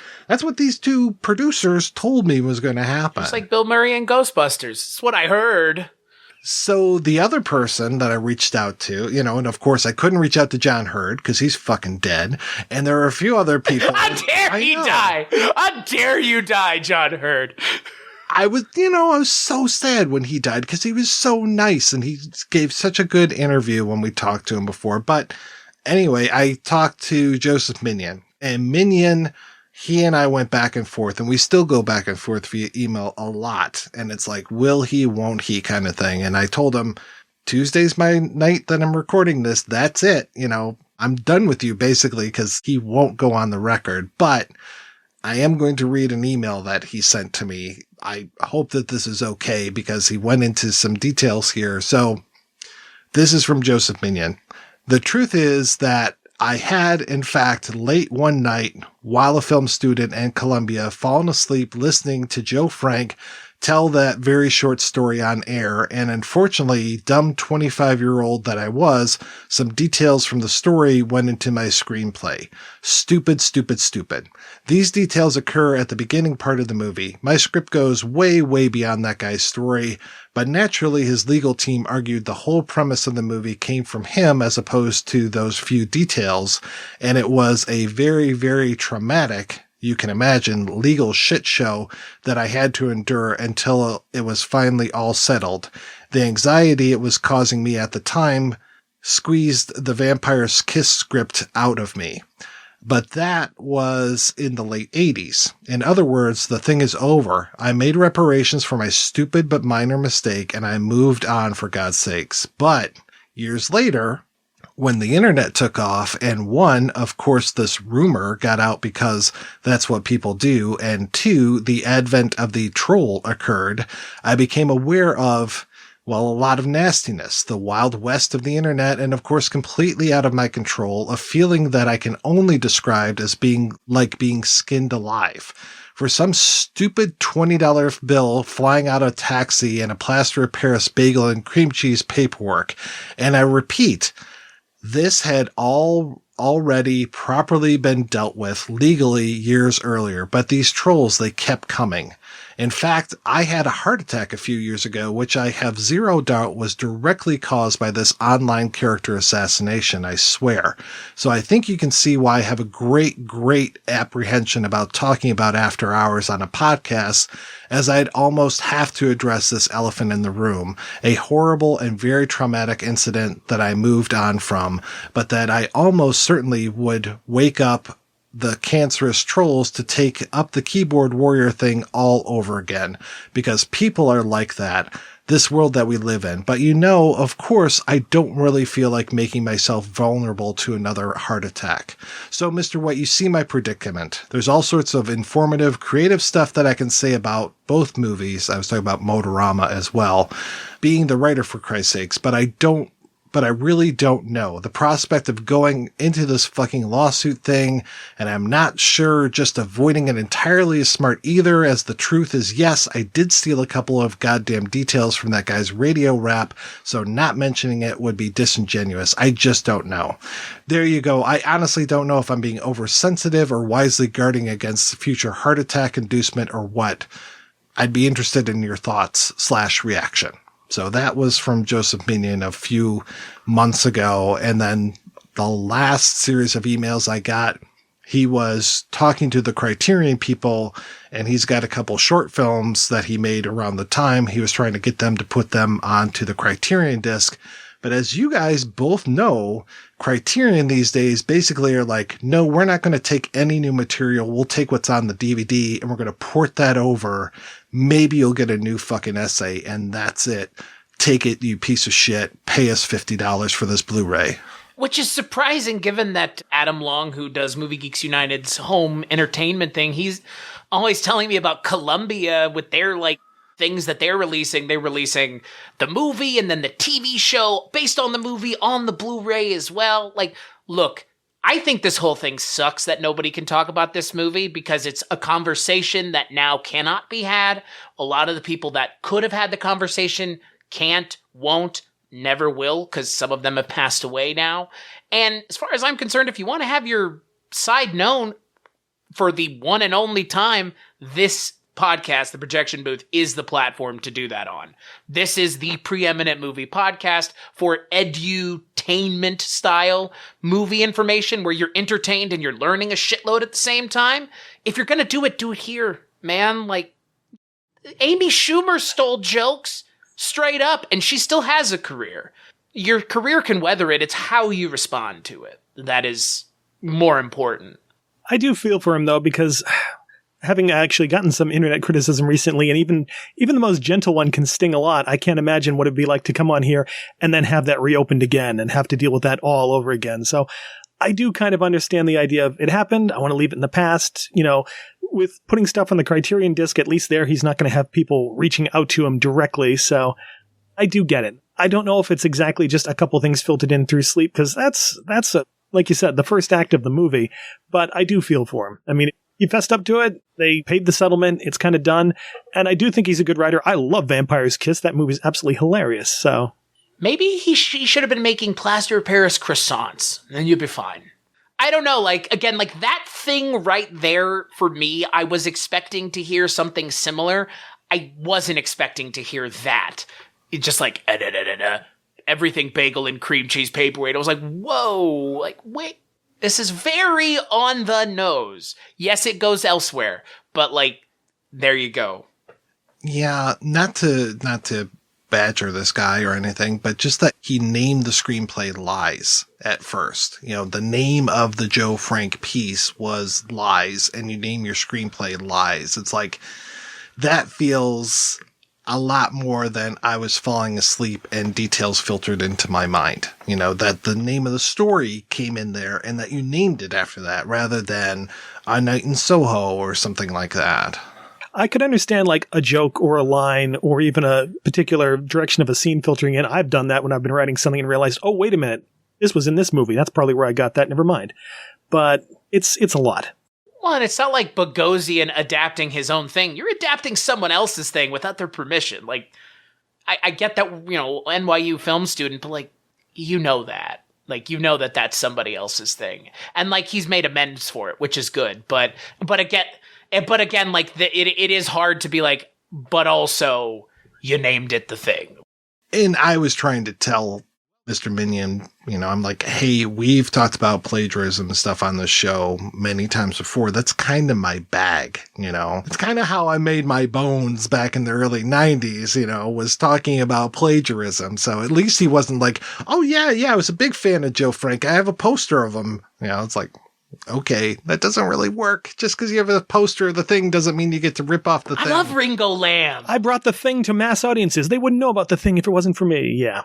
S11: these two producers told me was going to happen.
S2: It's like Bill Murray and Ghostbusters. It's what I heard.
S11: So the other person that I reached out to, and of course I couldn't reach out to John Hurd because he's fucking dead. And there are a few other people.
S2: How dare he die? How dare you die, John Hurd?
S11: I was so sad when he died because he was so nice and he gave such a good interview when we talked to him before. But anyway, I talked to Joseph Minion, and Minion, he and I went back and forth, and we still go back and forth via email a lot. And it's like, will he, won't he kind of thing. And I told him, Tuesday's my night that I'm recording this. That's it. I'm done with you basically because he won't go on the record. But I am going to read an email that he sent to me. I hope that this is okay because he went into some details here. So this is from Joseph Minion. The truth is that I had, in fact, late one night while a film student in Columbia, fallen asleep listening to Joe Frank tell that very short story on air, and unfortunately, dumb 25-year-old that I was, some details from the story went into my screenplay. Stupid, stupid, stupid. These details occur at the beginning part of the movie. My script goes way, way beyond that guy's story, but naturally his legal team argued the whole premise of the movie came from him as opposed to those few details, and it was a very, very traumatic, you can imagine, legal shit show that I had to endure until it was finally all settled. The anxiety it was causing me at the time squeezed the Vampire's Kiss script out of me. But that was in the late 80s. In other words, the thing is over. I made reparations for my stupid but minor mistake, and I moved on, for God's sakes. But years later, when the internet took off, and one, of course, this rumor got out because that's what people do, and two, the advent of the troll occurred, I became aware of, well, a lot of nastiness, the wild west of the internet, and of course, completely out of my control, a feeling that I can only describe as being skinned alive. For some stupid $20 bill flying out of a taxi and a plaster of Paris bagel and cream cheese paperwork. And I repeat, this had already properly been dealt with legally years earlier, but these trolls, they kept coming. In fact, I had a heart attack a few years ago, which I have zero doubt was directly caused by this online character assassination, I swear. So I think you can see why I have a great, great apprehension about talking about After Hours on a podcast, as I'd almost have to address this elephant in the room, a horrible and very traumatic incident that I moved on from, but that I almost certainly would wake up the cancerous trolls to take up the keyboard warrior thing all over again, because people are like that, this world that we live in. But of course, I don't really feel like making myself vulnerable to another heart attack. So, Mr. White, you see my predicament. There's all sorts of informative, creative stuff that I can say about both movies. I was talking about Motorama as well, being the writer, for Christ's sakes, but I really don't know. The prospect of going into this fucking lawsuit thing, and I'm not sure just avoiding it entirely is smart either, as the truth is, yes, I did steal a couple of goddamn details from that guy's radio rap, so not mentioning it would be disingenuous. I just don't know. There you go. I honestly don't know if I'm being oversensitive or wisely guarding against future heart attack inducement or what. I'd be interested in your thoughts / reaction. So that was from Joseph Minion a few months ago. And then the last series of emails I got, he was talking to the Criterion people, and he's got a couple short films that he made around the time. He was trying to get them to put them onto the Criterion disc. But as you guys both know, Criterion these days basically are like, no, we're not going to take any new material. We'll take what's on the DVD and we're going to port that over. Maybe you'll get a new fucking essay, and that's it. Take it, you piece of shit. Pay us $50 for this Blu-ray.
S2: Which is surprising given that Adam Long, who does Movie Geeks United's home entertainment thing, he's always telling me about Columbia with their things that they're releasing. They're releasing the movie and then the TV show based on the movie on the Blu-ray as well. Look, I think this whole thing sucks that nobody can talk about this movie because it's a conversation that now cannot be had. A lot of the people that could have had the conversation can't, won't, never will, because some of them have passed away now. And as far as I'm concerned, if you want to have your side known for the one and only time, this podcast, The Projection Booth, is the platform to do that on. This is the preeminent movie podcast for edutainment style movie information where you're entertained and you're learning a shitload at the same time. If you're going to do it here, man. Like, Amy Schumer stole jokes straight up, and she still has a career. Your career can weather it. It's how you respond to it that is more important.
S12: I do feel for him, though, because having actually gotten some internet criticism recently, and even the most gentle one can sting a lot, I can't imagine what it'd be like to come on here and then have that reopened again and have to deal with that all over again. So I do kind of understand the idea of it happened. I want to leave it in the past. You know, with putting stuff on the Criterion disc, at least there, he's not going to have people reaching out to him directly. So I do get it. I don't know if it's exactly just a couple things filtered in through sleep, because that's like you said, the first act of the movie. But I do feel for him. I mean, he fessed up to it. They paid the settlement. It's kind of done. And I do think he's a good writer. I love Vampire's Kiss. That movie's absolutely hilarious. So
S2: maybe he should have been making plaster of Paris croissants, and then you'd be fine. I don't know. Like, again, like that thing right there for me, I was expecting to hear something similar. I wasn't expecting to hear that. It's just like, everything bagel and cream cheese paperweight. I was like, whoa, like, wait. This is very on the nose. Yes, it goes elsewhere, but like, there you go.
S11: Yeah, not to badger this guy or anything, but just that he named the screenplay Lies at first. You know, the name of the Joe Frank piece was Lies, and you name your screenplay Lies. It's like, that feels a lot more than I was falling asleep and details filtered into my mind. You know, that the name of the story came in there and that you named it after that rather than A Night in Soho or something like that.
S12: I could understand like a joke or a line or even a particular direction of a scene filtering in. I've done that when I've been writing something and realized, oh, wait a minute, this was in this movie. That's probably where I got that. Never mind. But it's a lot.
S2: Well, and it's not like Bogosian adapting his own thing. You're adapting someone else's thing without their permission. Like, I get that, you know, NYU film student, but like, you know that. Like, you know that that's somebody else's thing. And like, he's made amends for it, which is good. But again, like, it is hard to be like, but also, you named it the thing.
S11: And I was trying to tell Mr. Minion, you know, I'm like, hey, we've talked about plagiarism and stuff on this show many times before. That's kind of my bag, you know. It's kind of how I made my bones back in the early 90s, you know, was talking about plagiarism. So at least he wasn't like, oh, yeah, I was a big fan of Joe Frank. I have a poster of him. You know, it's like, okay, that doesn't really work. Just because you have a poster of the thing doesn't mean you get to rip off the thing.
S2: I love Ringo Lamb.
S12: I brought the thing to mass audiences. They wouldn't know about the thing if it wasn't for me. Yeah.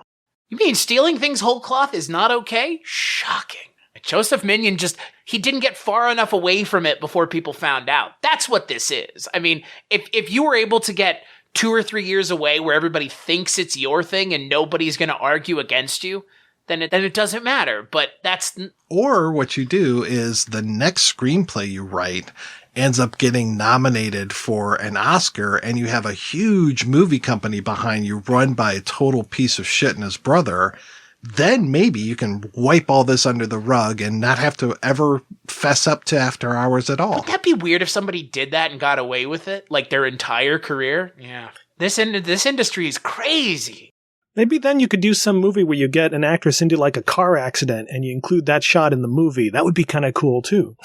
S2: You mean stealing things whole cloth is not okay? Shocking. Joseph Minion he didn't get far enough away from it before people found out. That's what this is. I mean, if you were able to get 2 or 3 years away where everybody thinks it's your thing and nobody's going to argue against you, then it doesn't matter. But that's...
S11: Or what you do is the next screenplay you write ends up getting nominated for an Oscar, and you have a huge movie company behind you run by a total piece of shit and his brother, then maybe you can wipe all this under the rug and not have to ever fess up to After Hours at all.
S2: Would that be weird if somebody did that and got away with it? Like their entire career? Yeah. This industry is crazy.
S12: Maybe then you could do some movie where you get an actress into like a car accident and you include that shot in the movie. That would be kind of cool too.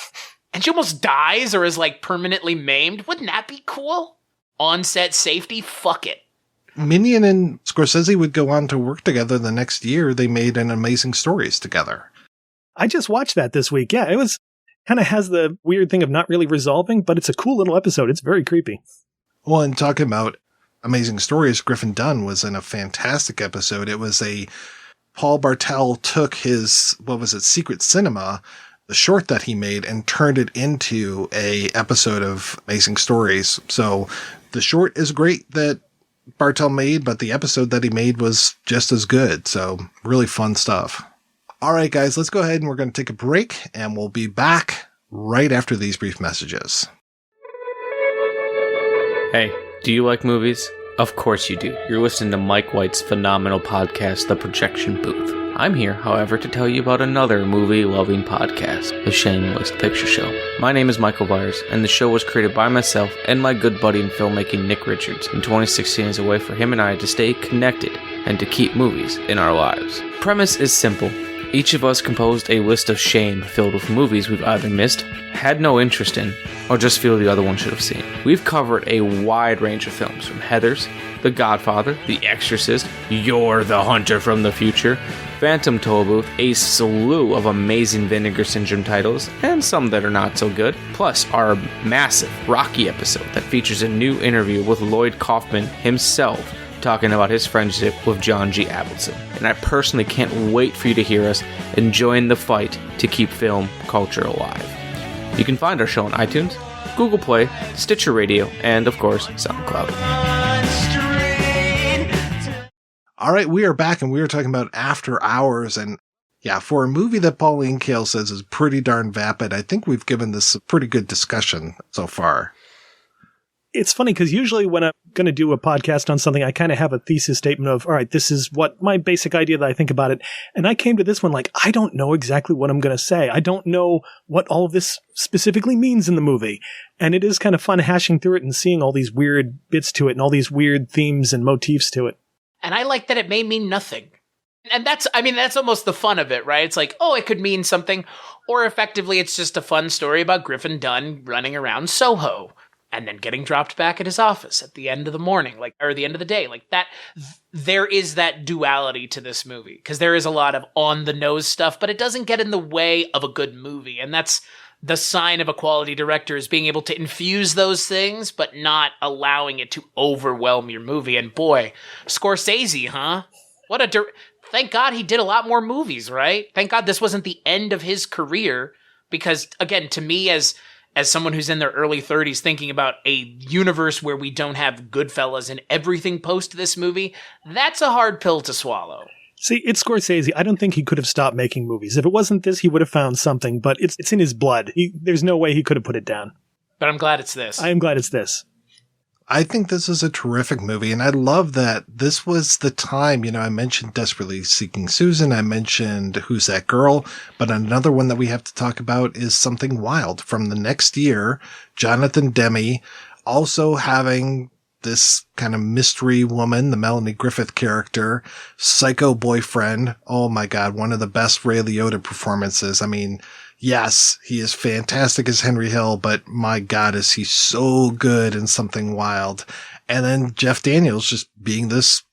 S2: And she almost dies or is like permanently maimed. Wouldn't that be cool? On-set safety? Fuck it.
S11: Minion and Scorsese would go on to work together the next year. They made an Amazing Stories together.
S12: I just watched that this week. Yeah, it was kind of has the weird thing of not really resolving, but it's a cool little episode. It's very creepy.
S11: Well, and talking about Amazing Stories, Griffin Dunne was in a fantastic episode. It was Paul Bartel took his, Secret Cinema, the short that he made, and turned it into a episode of Amazing Stories. So the short is great that Bartel made, but the episode that he made was just as good. So really fun stuff. All right, guys, let's go ahead and we're going to take a break, and we'll be back right after these brief messages.
S9: Hey, do you like movies? Of course you do. You're listening to Mike White's phenomenal podcast, The Projection Booth. I'm here, however, to tell you about another movie-loving podcast, The Shameless Picture Show. My name is Michael Byers, and the show was created by myself and my good buddy in filmmaking, Nick Richards, in 2016 as a way for him and I to stay connected and to keep movies in our lives. Premise is simple. Each of us composed a list of shame filled with movies we've either missed, had no interest in, or just feel the other one should have seen. We've covered a wide range of films, from Heathers, The Godfather, The Exorcist, You're the Hunter from the Future, Phantom Tollbooth, a slew of amazing Vinegar Syndrome titles, and some that are not so good, plus our massive Rocky episode that features a new interview with Lloyd Kaufman himself, talking about his friendship with John G. Avildsen. And I personally can't wait for you to hear us and join the fight to keep film culture alive. You can find our show on iTunes, Google Play, Stitcher Radio, and of course, SoundCloud.
S11: All right, we are back, and we are talking about After Hours, and yeah, for a movie that Pauline Kael says is pretty darn vapid, I think we've given this a pretty good discussion so far.
S12: It's funny because usually when I'm going to do a podcast on something, I kind of have a thesis statement of, all right, this is what my basic idea that I think about it. And I came to this one like, I don't know exactly what I'm going to say. I don't know what all of this specifically means in the movie. And it is kind of fun hashing through it and seeing all these weird bits to it and all these weird themes and motifs to it.
S2: And I like that it may mean nothing. And that's almost the fun of it, right? It's like, oh, it could mean something. Or effectively, it's just a fun story about Griffin Dunne running around Soho and then getting dropped back at his office at the end of the morning, or the end of the day. Like that, there is that duality to this movie, because there is a lot of on-the-nose stuff, but it doesn't get in the way of a good movie. And that's the sign of a quality director, is being able to infuse those things, but not allowing it to overwhelm your movie. And boy, Scorsese, huh? Thank God he did a lot more movies, right? Thank God this wasn't the end of his career, because, again, to me, as someone who's in their early 30s thinking about a universe where we don't have Goodfellas and everything post this movie, that's a hard pill to swallow.
S12: See, it's Scorsese. I don't think he could have stopped making movies. If it wasn't this, he would have found something, but it's in his blood. There's no way he could have put it down.
S2: But I'm glad it's this.
S12: I am glad it's this.
S11: I think this is a terrific movie, and I love that this was the time, I mentioned Desperately Seeking Susan, I mentioned Who's That Girl, but another one that we have to talk about is Something Wild from the next year. Jonathan Demme also having this kind of mystery woman, the Melanie Griffith character, psycho boyfriend. Oh my God, one of the best Ray Liotta performances. I mean, yes, he is fantastic as Henry Hill, but my God, is he so good in Something Wild. And then Jeff Daniels just being this,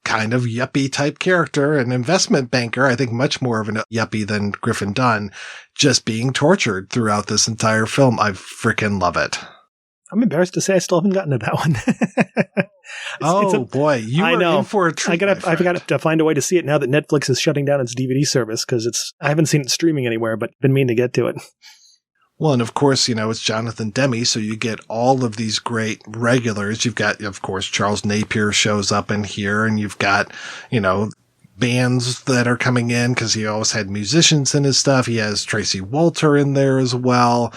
S11: kind of yuppie type character, an investment banker, I think much more of a yuppie than Griffin Dunne, just being tortured throughout this entire film. I freaking love it.
S12: I'm embarrassed to say I still haven't gotten to that one.
S11: Boy, you are in for a treat.
S12: I forgot to find a way to see it now that Netflix is shutting down its DVD service, because I haven't seen it streaming anywhere, but been meaning to get to it.
S11: Well, and of course, it's Jonathan Demme, so you get all of these great regulars. You've got, of course, Charles Napier shows up in here, and you've got, bands that are coming in, because he always had musicians in his stuff. He has Tracy Walter in there as well.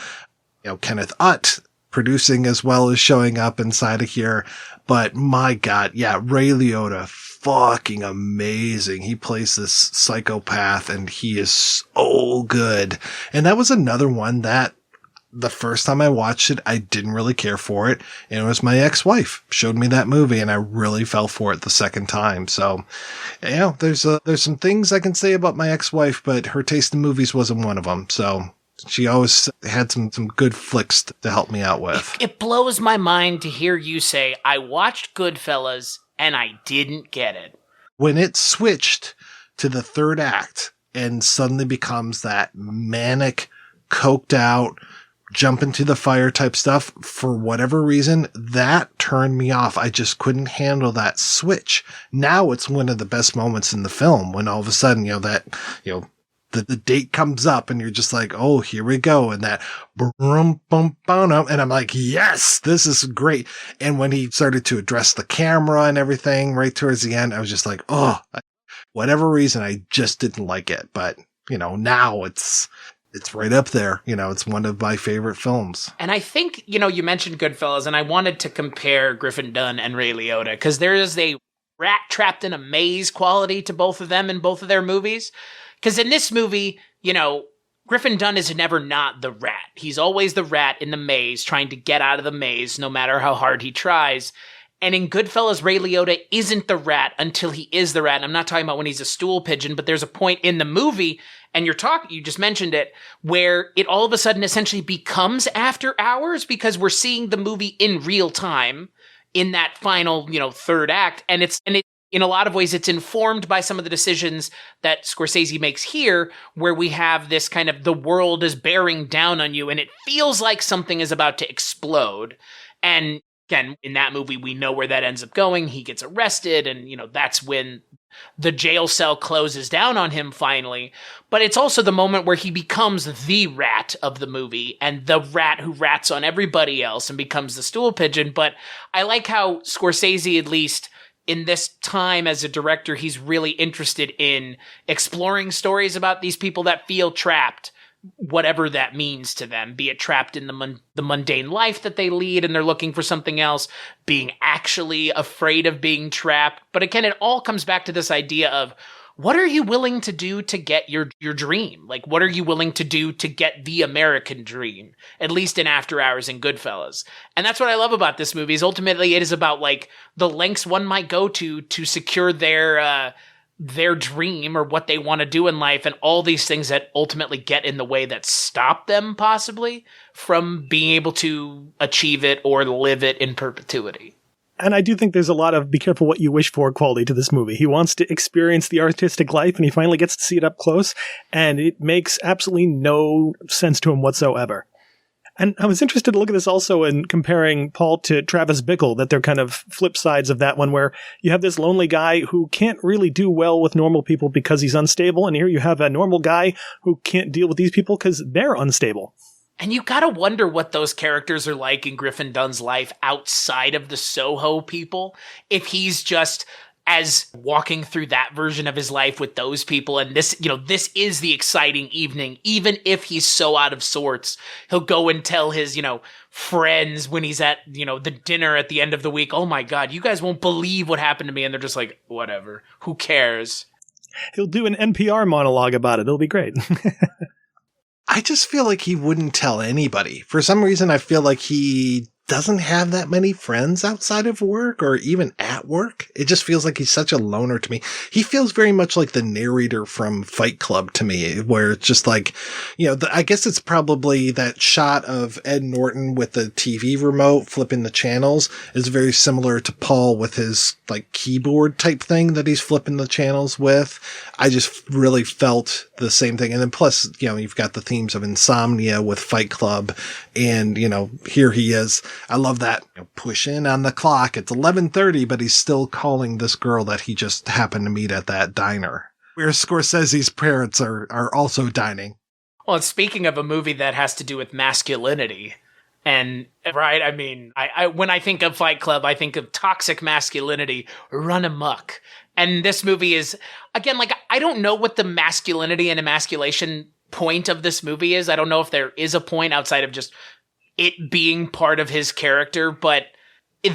S11: Kenneth Utt producing as well as showing up inside of here. But my God, yeah, Ray Liotta, fucking amazing. He plays this psychopath and he is so good. And that was another one that the first time I watched it, I didn't really care for it. And it was my ex-wife showed me that movie and I really fell for it the second time. So, there's some things I can say about my ex-wife, but her taste in movies wasn't one of them. So she always had some good flicks to help me out with.
S2: It blows my mind to hear you say, I watched Goodfellas and I didn't get it.
S11: When it switched to the third act and suddenly becomes that manic, coked out, jump into the fire type stuff, for whatever reason, that turned me off. I just couldn't handle that switch. Now it's one of the best moments in the film when all of a sudden, the date comes up and you're just like, oh, here we go. And that, and I'm like, yes, this is great. And when he started to address the camera and everything right towards the end, I was just like, oh, whatever reason, I just didn't like it. But, now it's right up there. It's one of my favorite films.
S2: And I think, you mentioned Goodfellas, and I wanted to compare Griffin Dunne and Ray Liotta, because there is a rat trapped in a maze quality to both of them in both of their movies. Because in this movie, Griffin Dunne is never not the rat. He's always the rat in the maze, trying to get out of the maze, no matter how hard he tries. And in Goodfellas, Ray Liotta isn't the rat until he is the rat. And I'm not talking about when he's a stool pigeon, but there's a point in the movie, and you just mentioned it, where it all of a sudden essentially becomes After Hours, because we're seeing the movie in real time in that final, third act. And it in a lot of ways, it's informed by some of the decisions that Scorsese makes here, where we have this kind of the world is bearing down on you, and it feels like something is about to explode. And again, in that movie, we know where that ends up going. He gets arrested, and, that's when the jail cell closes down on him finally. But it's also the moment where he becomes the rat of the movie, and the rat who rats on everybody else and becomes the stool pigeon. But I like how Scorsese, at least in this time as a director, he's really interested in exploring stories about these people that feel trapped, whatever that means to them, be it trapped in the mundane life that they lead and they're looking for something else, being actually afraid of being trapped. But again, it all comes back to this idea of, what are you willing to do to get your dream? Like, what are you willing to do to get the American dream? At least in After Hours and Goodfellas. And that's what I love about this movie, is ultimately it is about, like, the lengths one might go to secure their dream or what they want to do in life, and all these things that ultimately get in the way that stop them possibly from being able to achieve it or live it in perpetuity.
S12: And I do think there's a lot of be careful what you wish for quality to this movie. He wants to experience the artistic life, and he finally gets to see it up close, and it makes absolutely no sense to him whatsoever. And I was interested to look at this also in comparing Paul to Travis Bickle, that they're kind of flip sides of that one, where you have this lonely guy who can't really do well with normal people because he's unstable, and here you have a normal guy who can't deal with these people because they're unstable.
S2: And you gotta wonder what those characters are like in Griffin Dunne's life outside of the Soho people. If he's just as walking through that version of his life with those people, and this is the exciting evening, even if he's so out of sorts, he'll go and tell his, friends when he's at, the dinner at the end of the week, oh my God, you guys won't believe what happened to me. And they're just like, whatever, who cares?
S12: He'll do an NPR monologue about it. It'll be great.
S11: I just feel like he wouldn't tell anybody. For some reason, I feel like he doesn't have that many friends outside of work or even at work. It just feels like he's such a loner to me. He feels very much like the narrator from Fight Club to me, where it's just like, I guess it's probably that shot of Ed Norton with the TV remote flipping the channels is very similar to Paul with his like keyboard type thing that he's flipping the channels with. I just really felt the same thing. And then plus, you've got the themes of insomnia with Fight Club, and, here he is. I love that. Push in on the clock. It's 11:30, but he's still calling this girl that he just happened to meet at that diner, where Scorsese's parents are also dining.
S2: Well, and speaking of a movie that has to do with masculinity, and right, I mean, I when I think of Fight Club, I think of toxic masculinity run amok. And this movie is, again, like, I don't know what the masculinity and emasculation point of this movie is. I don't know if there is a point outside of just it being part of his character, but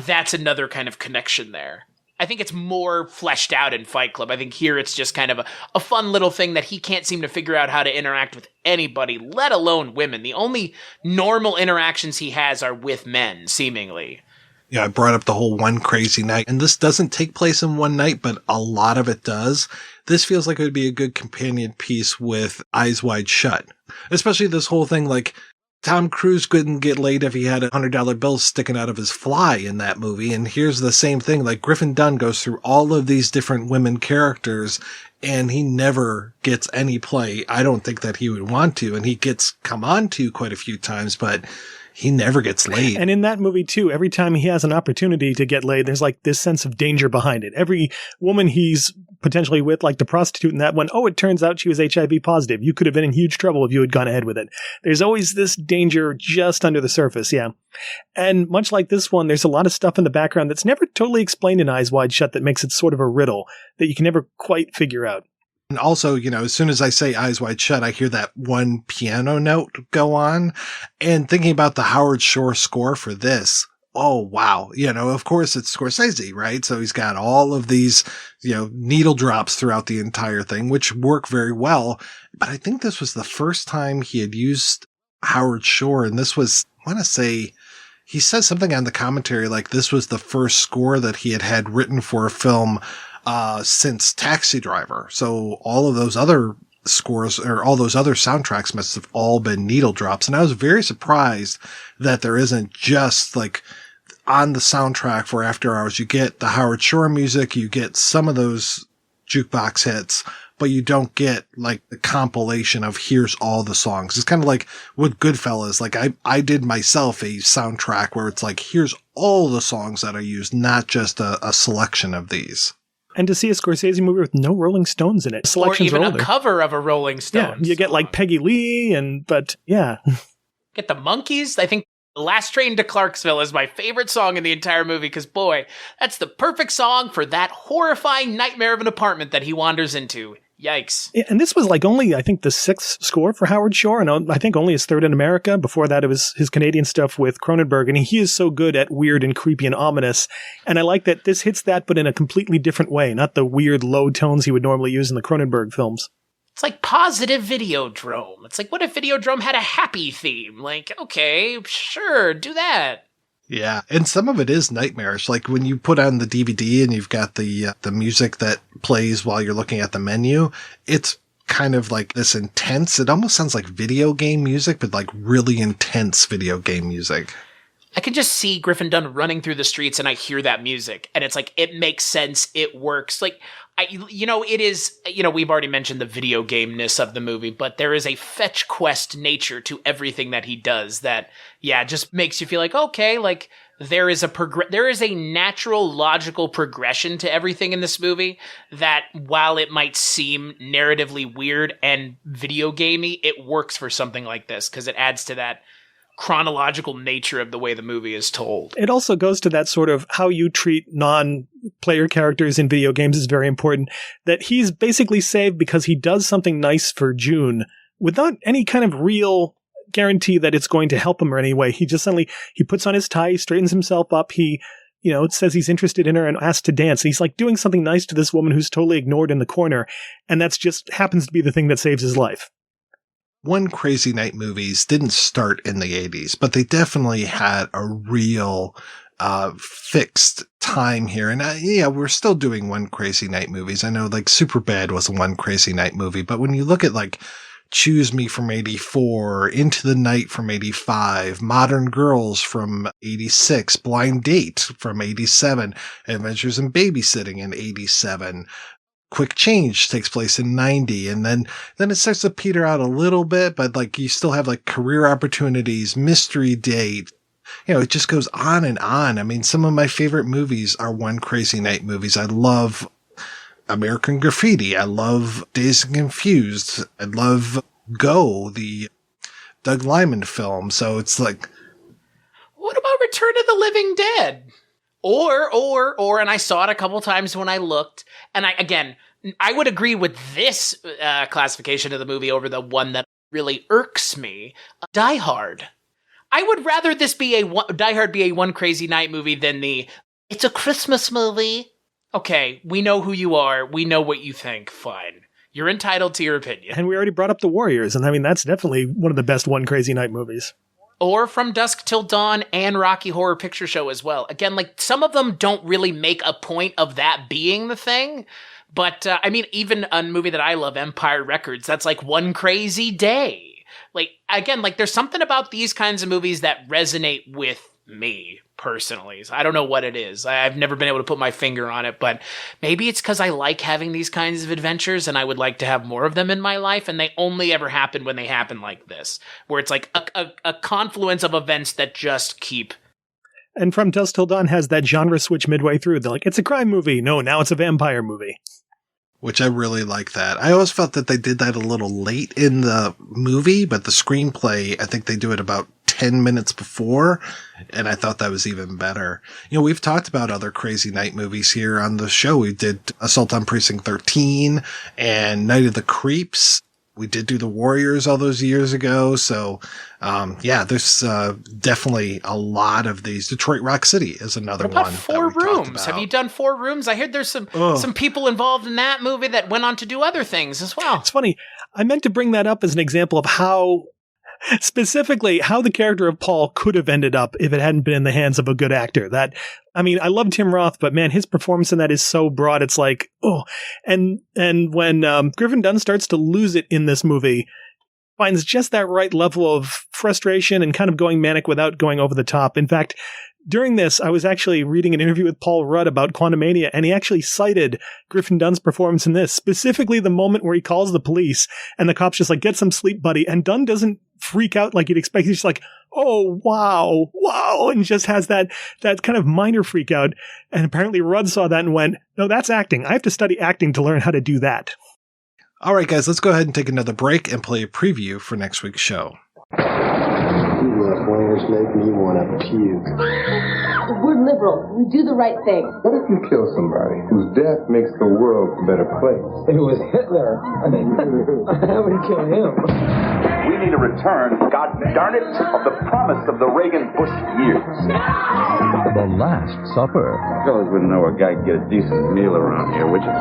S2: that's another kind of connection there. I think it's more fleshed out in Fight Club. I think here it's just kind of a fun little thing that he can't seem to figure out how to interact with anybody, let alone women. The only normal interactions he has are with men, seemingly.
S11: Yeah, I brought up the whole one crazy night, and this doesn't take place in one night, but a lot of it does. This feels like it would be a good companion piece with Eyes Wide Shut, especially this whole thing, like, Tom Cruise couldn't get laid if he had $100 bills sticking out of his fly in that movie. And here's the same thing. Like, Griffin Dunne goes through all of these different women characters, and he never gets any play. I don't think that he would want to, and he gets come on to quite a few times, but he never gets laid.
S12: And in that movie, too, every time he has an opportunity to get laid, there's like this sense of danger behind it. Every woman he's potentially with, like the prostitute in that one, oh, it turns out she was HIV positive. You could have been in huge trouble if you had gone ahead with it. There's always this danger just under the surface, yeah. And much like this one, there's a lot of stuff in the background that's never totally explained in Eyes Wide Shut that makes it sort of a riddle that you can never quite figure out.
S11: And also, as soon as I say Eyes Wide Shut, I hear that one piano note go on. And thinking about the Howard Shore score for this, oh, wow. Of course it's Scorsese, right? So he's got all of these, needle drops throughout the entire thing, which work very well. But I think this was the first time he had used Howard Shore. And this was, I want to say, he says something on the commentary like this was the first score that he had written for a film since Taxi Driver. So all of those other scores or all those other soundtracks must have all been needle drops. And I was very surprised that there isn't just like on the soundtrack for After Hours, you get the Howard Shore music, you get some of those jukebox hits, but you don't get like the compilation of here's all the songs. It's kind of like with Goodfellas. Like I did myself a soundtrack where it's like, here's all the songs that are used, not just a selection of these.
S12: And to see a Scorsese movie with no Rolling Stones in it. Selections
S2: or even
S12: are older.
S2: A cover of a Rolling Stones.
S12: Yeah, you get like Peggy Lee but yeah.
S2: Get the Monkees. I think The Last Train to Clarksville is my favorite song in the entire movie because, boy, that's the perfect song for that horrifying nightmare of an apartment that he wanders into. Yikes.
S12: Yeah, and this was like only, I think, the 6th score for Howard Shore, and I think only his 3rd in America. Before that, it was his Canadian stuff with Cronenberg, and he is so good at weird and creepy and ominous. And I like that this hits that, but in a completely different way, not the weird low tones he would normally use in the Cronenberg films.
S2: It's like positive Videodrome. It's like, what if Videodrome had a happy theme? Like, okay, sure, do that.
S11: Yeah, and some of it is nightmarish. Like when you put on the DVD and you've got the music that plays while you're looking at the menu, it's kind of like this intense. It almost sounds like video game music, but like really intense video game music.
S2: I can just see Griffin Dunne running through the streets and I hear that music and it's like, it makes sense. It works. Like, it is, we've already mentioned the video game-ness of the movie, but there is a fetch quest nature to everything that he does that, just makes you feel like, okay, like there is a natural, logical progression to everything in this movie that while it might seem narratively weird and video gamey, it works for something like this because it adds to that chronological nature of the way the movie is told.
S12: It also goes to that sort of how you treat non-player characters in video games is very important, that he's basically saved because he does something nice for June without any kind of real guarantee that it's going to help him or any way. He just suddenly, he puts on his tie, he straightens himself up, he, says he's interested in her and asks to dance. And he's like doing something nice to this woman who's totally ignored in the corner. And that's just happens to be the thing that saves his life.
S11: One Crazy Night movies didn't start in the 80s, but they definitely had a real fixed time here. And we're still doing One Crazy Night movies. I know like Superbad was a One Crazy Night movie, but when you look at like Choose Me from 84, Into the Night from 85, Modern Girls from 86, Blind Date from 87, Adventures in Babysitting in 87, Quick Change takes place in 90, and then it starts to peter out a little bit, but like you still have like Career Opportunities, Mystery Date. It just goes on and on. I mean, some of my favorite movies are One Crazy Night movies. I love American Graffiti. I love Dazed and Confused. I love Go, the Doug Liman film. So it's like,
S2: what about Return of the Living Dead? Or, and I saw it a couple times when I looked, and I would agree with this classification of the movie over the one that really irks me, Die Hard. I would rather this be Die Hard be a One Crazy Night movie than it's a Christmas movie. Okay, we know who you are. We know what you think. Fine. You're entitled to your opinion.
S12: And we already brought up The Warriors, and I mean, that's definitely one of the best One Crazy Night movies.
S2: Or From Dusk Till Dawn and Rocky Horror Picture Show as well. Again, like, some of them don't really make a point of that being the thing. But, even a movie that I love, Empire Records, that's like One Crazy Day. Like, again, like, there's something about these kinds of movies that resonate with me, personally. So I don't know what it is. I've never been able to put my finger on it, but maybe it's because I like having these kinds of adventures and I would like to have more of them in my life, and they only ever happen when they happen like this, where it's like a confluence of events that just keep...
S12: And From Dusk Till Dawn has that genre switch midway through. They're like, it's a crime movie. No, now it's a vampire movie.
S11: Which I really like that. I always felt that they did that a little late in the movie, but the screenplay, I think they do it about 10 minutes before, and I thought that was even better. You know, we've talked about other crazy night movies here on the show. We did Assault on Precinct 13 and Night of the Creeps. We did do The Warriors all those years ago. So, there's definitely a lot of these. Detroit Rock City is another one.
S2: What about Four Rooms? Have you done Four Rooms? I heard there's some people involved in that movie that went on to do other things as well.
S12: It's funny. I meant to bring that up as an example of how the character of Paul could have ended up if it hadn't been in the hands of a good actor. I love Tim Roth, but man, his performance in that is so broad. It's like, and when Griffin Dunne starts to lose it in this movie, finds just that right level of frustration and kind of going manic without going over the top. In fact, during this, I was actually reading an interview with Paul Rudd about Quantumania, and he actually cited Griffin Dunne's performance in this, specifically the moment where he calls the police and the cop's just like, get some sleep, buddy. And Dunne doesn't freak out like you'd expect. He's just like, oh, wow, and just has that kind of minor freak out. And apparently Rudd saw that and went, no, that's acting. I have to study acting to learn how to do that.
S11: All right, guys, let's go ahead and take another break and play a preview for next week's show.
S13: Left-wingers make me want to puke.
S6: We're liberals. We do the right thing.
S14: What if you kill somebody whose death makes the world a better place?
S13: If it was Hitler, I would kill him.
S15: We need a return, God darn it, of the promise of the Reagan-Bush years.
S16: The Last Supper.
S14: Fellas wouldn't know a guy can get a decent meal around here, would you?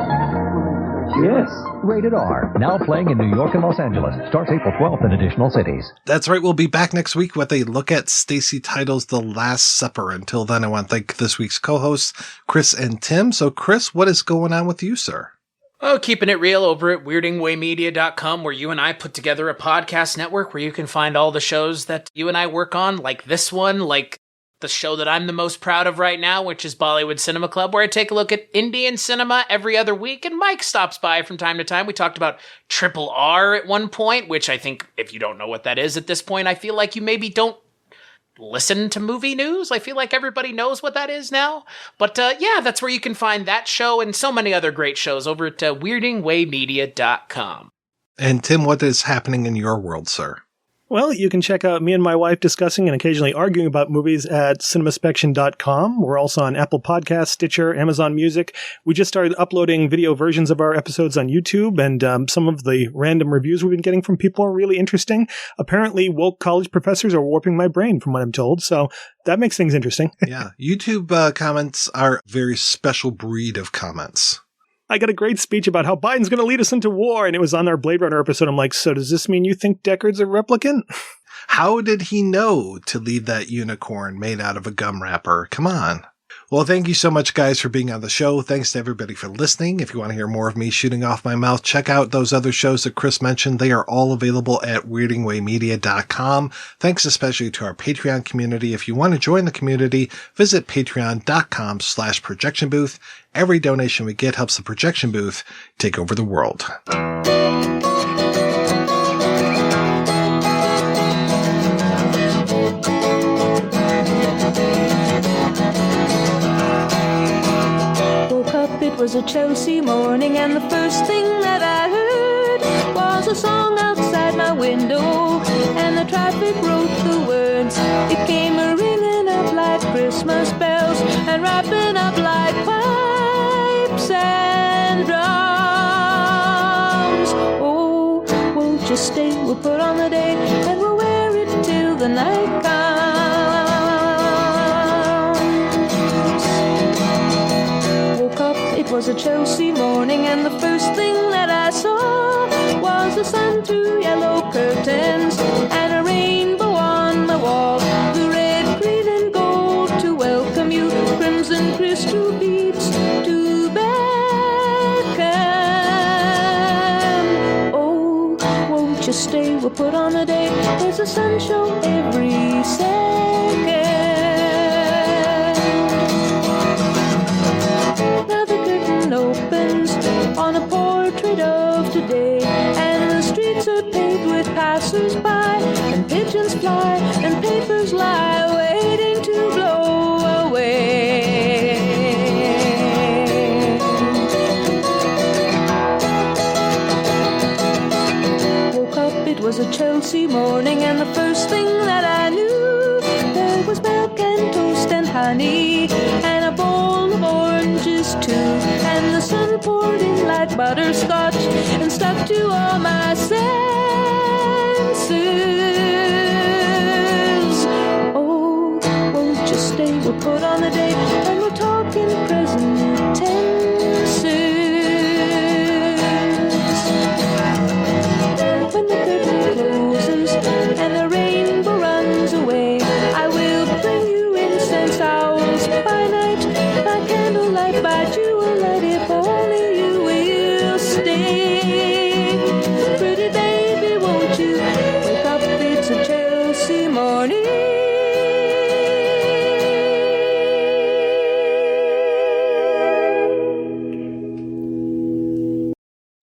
S16: Yes. Rated R. Now playing in New York and Los Angeles. Starts April 12th in additional cities.
S11: That's right. We'll be back next week with a look at Stacy Title's The Last Supper. Until then, I want to thank this week's co-hosts, Chris and Tim. So, Chris, what is going on with you, sir?
S2: Oh, keeping it real over at weirdingwaymedia.com, where you and I put together a podcast network where you can find all the shows that you and I work on, like this one, like the show that I'm the most proud of right now, which is Bollywood Cinema Club, where I take a look at Indian cinema every other week, and Mike stops by from time to time. We talked about Triple R at one point, which I think, if you don't know what that is at this point, I feel like you maybe don't listen to movie news. I feel like everybody knows what that is now. But that's where you can find that show and so many other great shows over at weirdingwaymedia.com.
S11: And Tim, what is happening in your world, sir?
S12: Well, you can check out me and my wife discussing and occasionally arguing about movies at cinemaspection.com. We're also on Apple Podcasts, Stitcher, Amazon Music. We just started uploading video versions of our episodes on YouTube, and some of the random reviews we've been getting from people are really interesting. Apparently, woke college professors are warping my brain, from what I'm told, so that makes things interesting.
S11: Yeah, YouTube comments are a very special breed of comments.
S12: I got a great speech about how Biden's going to lead us into war, and it was on our Blade Runner episode. I'm like, so does this mean you think Deckard's a replicant?
S11: How did he know to leave that unicorn made out of a gum wrapper? Come on. Well, thank you so much, guys, for being on the show. Thanks to everybody for listening. If you want to hear more of me shooting off my mouth, check out those other shows that Chris mentioned. They are all available at weirdingwaymedia.com. Thanks especially to our Patreon community. If you want to join the community, visit patreon.com/projection booth. Every donation we get helps the projection booth take over the world.
S8: It was a Chelsea morning, and the first thing that I heard was a song outside my window, and the traffic wrote the words. It came a-ringing up like Christmas bells, and wrapping up like pipes and drums. Oh, won't you stay? We'll put on the day, and we'll wear it till the night comes. It was a Chelsea morning, and the first thing that I saw was the sun through yellow curtains and a rainbow on the wall. The red, green, and gold to welcome you, crimson crystal beads to beckon. Oh, won't you stay? We'll put on a day. There's a sun show every second. fly, and papers lie waiting to blow away. Woke up, it was a Chelsea morning, and the first thing that I knew, there was milk and toast and honey, and a bowl of oranges too, and the sun poured in like butterscotch and stuck to all my senses.